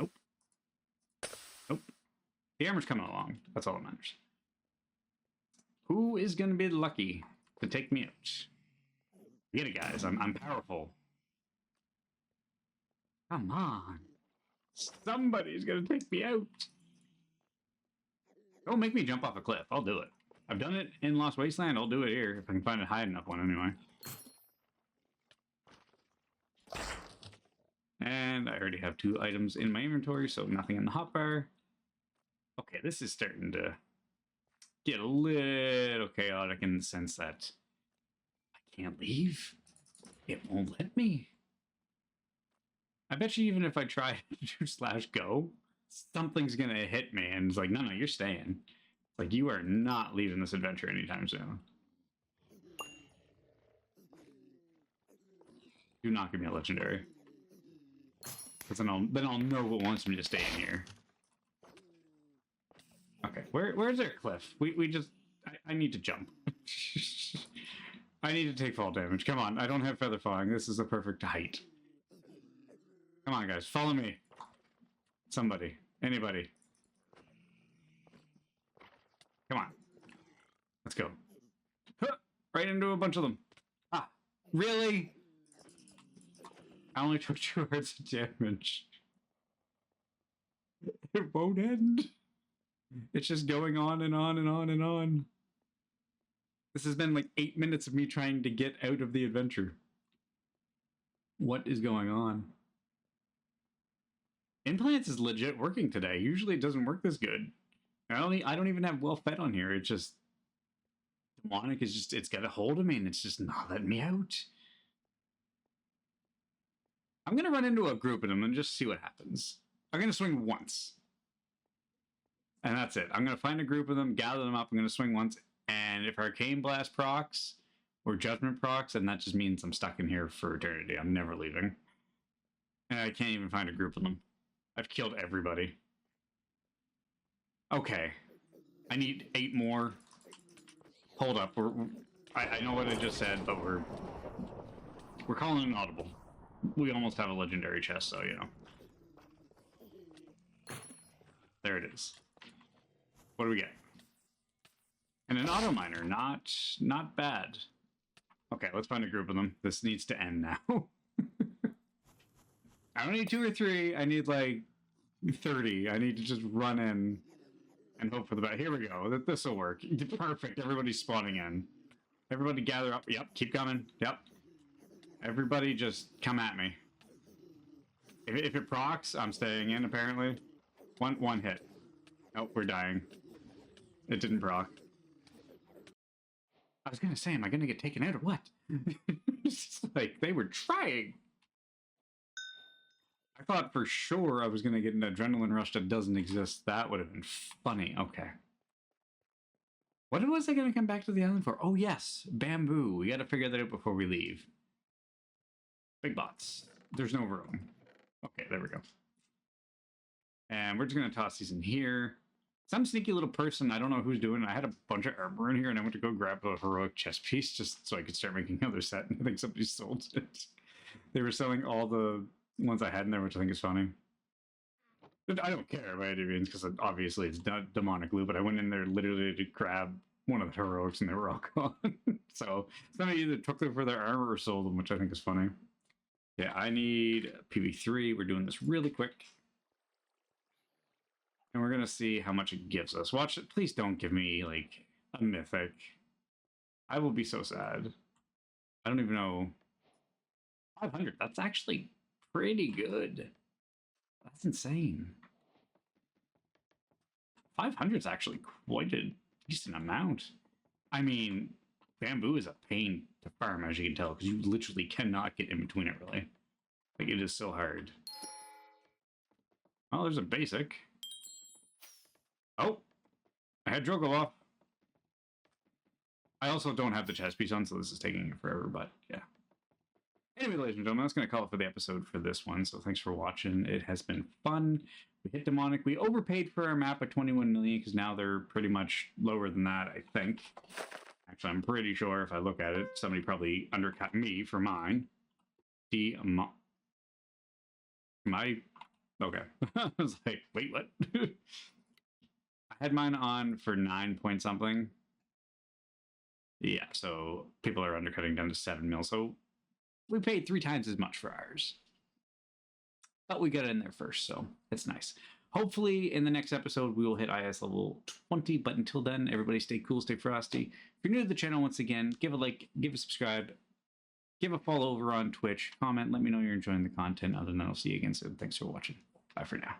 Nope. Nope. The armor's coming along. That's all that matters. Who is going to be lucky to take me out? Get it, guys. I'm powerful. Come on. Somebody's going to take me out. Don't make me jump off a cliff. I'll do it. I've done it in Lost Wasteland. I'll do it here if I can find a high enough one anyway. And I already have 2 items in my inventory, so nothing in the hotbar. Okay, this is starting to get a little chaotic in the sense that I can't leave. It won't let me. I bet you even if I try to do /go, something's gonna hit me and it's like, no, you're staying. Like, you are not leaving this adventure anytime soon. Do not give me a legendary. Because then I'll know what wants me to stay in here. Okay, where's our cliff? We just... I need to jump. I need to take fall damage. Come on, I don't have feather falling. This is the perfect height. Come on, guys, follow me. Somebody. Anybody. Come on. Let's go. Right into a bunch of them. Ah, really? I only took 2 hearts of damage. It won't end. It's just going on and on and on and on. This has been like 8 minutes of me trying to get out of the adventure. What is going on? Implants is legit working today. Usually it doesn't work this good. I don't even have well fed on here. It's just demonic is just it's got a hold of me and it's just not letting me out. I'm gonna run into a group of them and just see what happens. I'm gonna swing once. And that's it. I'm gonna find a group of them, gather them up, I'm gonna swing once, and if Arcane Blast procs or Judgment procs, then that just means I'm stuck in here for eternity. I'm never leaving. And I can't even find a group of them. I've killed everybody. Okay. I need 8 more. Hold up. I know what I just said, but we're calling an audible. We almost have a legendary chest, so, you know. There it is. What do we get? And an auto miner. Not bad. Okay, let's find a group of them. This needs to end now. I don't need 2 or 3. I need like 30. I need to just run in and hope for the best. Here we go. This will work. Perfect. Everybody's spawning in. Everybody gather up. Yep. Keep coming. Yep. Everybody just come at me. If it procs, I'm staying in apparently. One hit. Nope, we're dying. It didn't proc. I was gonna say, am I gonna get taken out or what? It's like they were trying. I thought for sure I was going to get an adrenaline rush that doesn't exist. That would have been funny. Okay. What was I going to come back to the island for? Oh, yes. Bamboo. We got to figure that out before we leave. Big bots. There's no room. Okay, there we go. And we're just going to toss these in here. Some sneaky little person, I don't know who's doing it. I had a bunch of armor in here and I went to go grab a heroic chest piece just so I could start making another set. And I think somebody sold it. They were selling all the ones I had in there, which I think is funny. I don't care by any means, because obviously it's not demonic loot, but I went in there literally to grab one of the heroics and they were all gone. So somebody either took them for their armor or sold them, which I think is funny. Yeah, I need PV3. We're doing this really quick. And we're going to see how much it gives us. Watch it. Please don't give me, like, a mythic. I will be so sad. I don't even know. 500. That's actually pretty good. That's insane. 500 is actually quite a decent amount. I mean, bamboo is a pain to farm, as you can tell, because you literally cannot get in between it, really. Like, it is so hard. Oh, there's a basic. Oh, I had Drogovoff. I also don't have the chest piece on, so this is taking forever, but yeah. Anyway, ladies and gentlemen, that's going to call it for the episode for this one, so thanks for watching. It has been fun. We hit demonic. We overpaid for our map by 21 million, because now they're pretty much lower than that, I think. Actually, I'm pretty sure if I look at it, somebody probably undercut me for mine. Okay. I was like, wait, what? I had mine on for 9 point something. Yeah, so people are undercutting down to 7 mil. So we paid 3 times as much for ours. But we got it in there first, so it's nice. Hopefully, in the next episode, we will hit IS level 20. But until then, everybody stay cool, stay frosty. If you're new to the channel, once again, give a like, give a subscribe, give a follow over on Twitch, comment, let me know you're enjoying the content. Other than that, I'll see you again soon. Thanks for watching. Bye for now.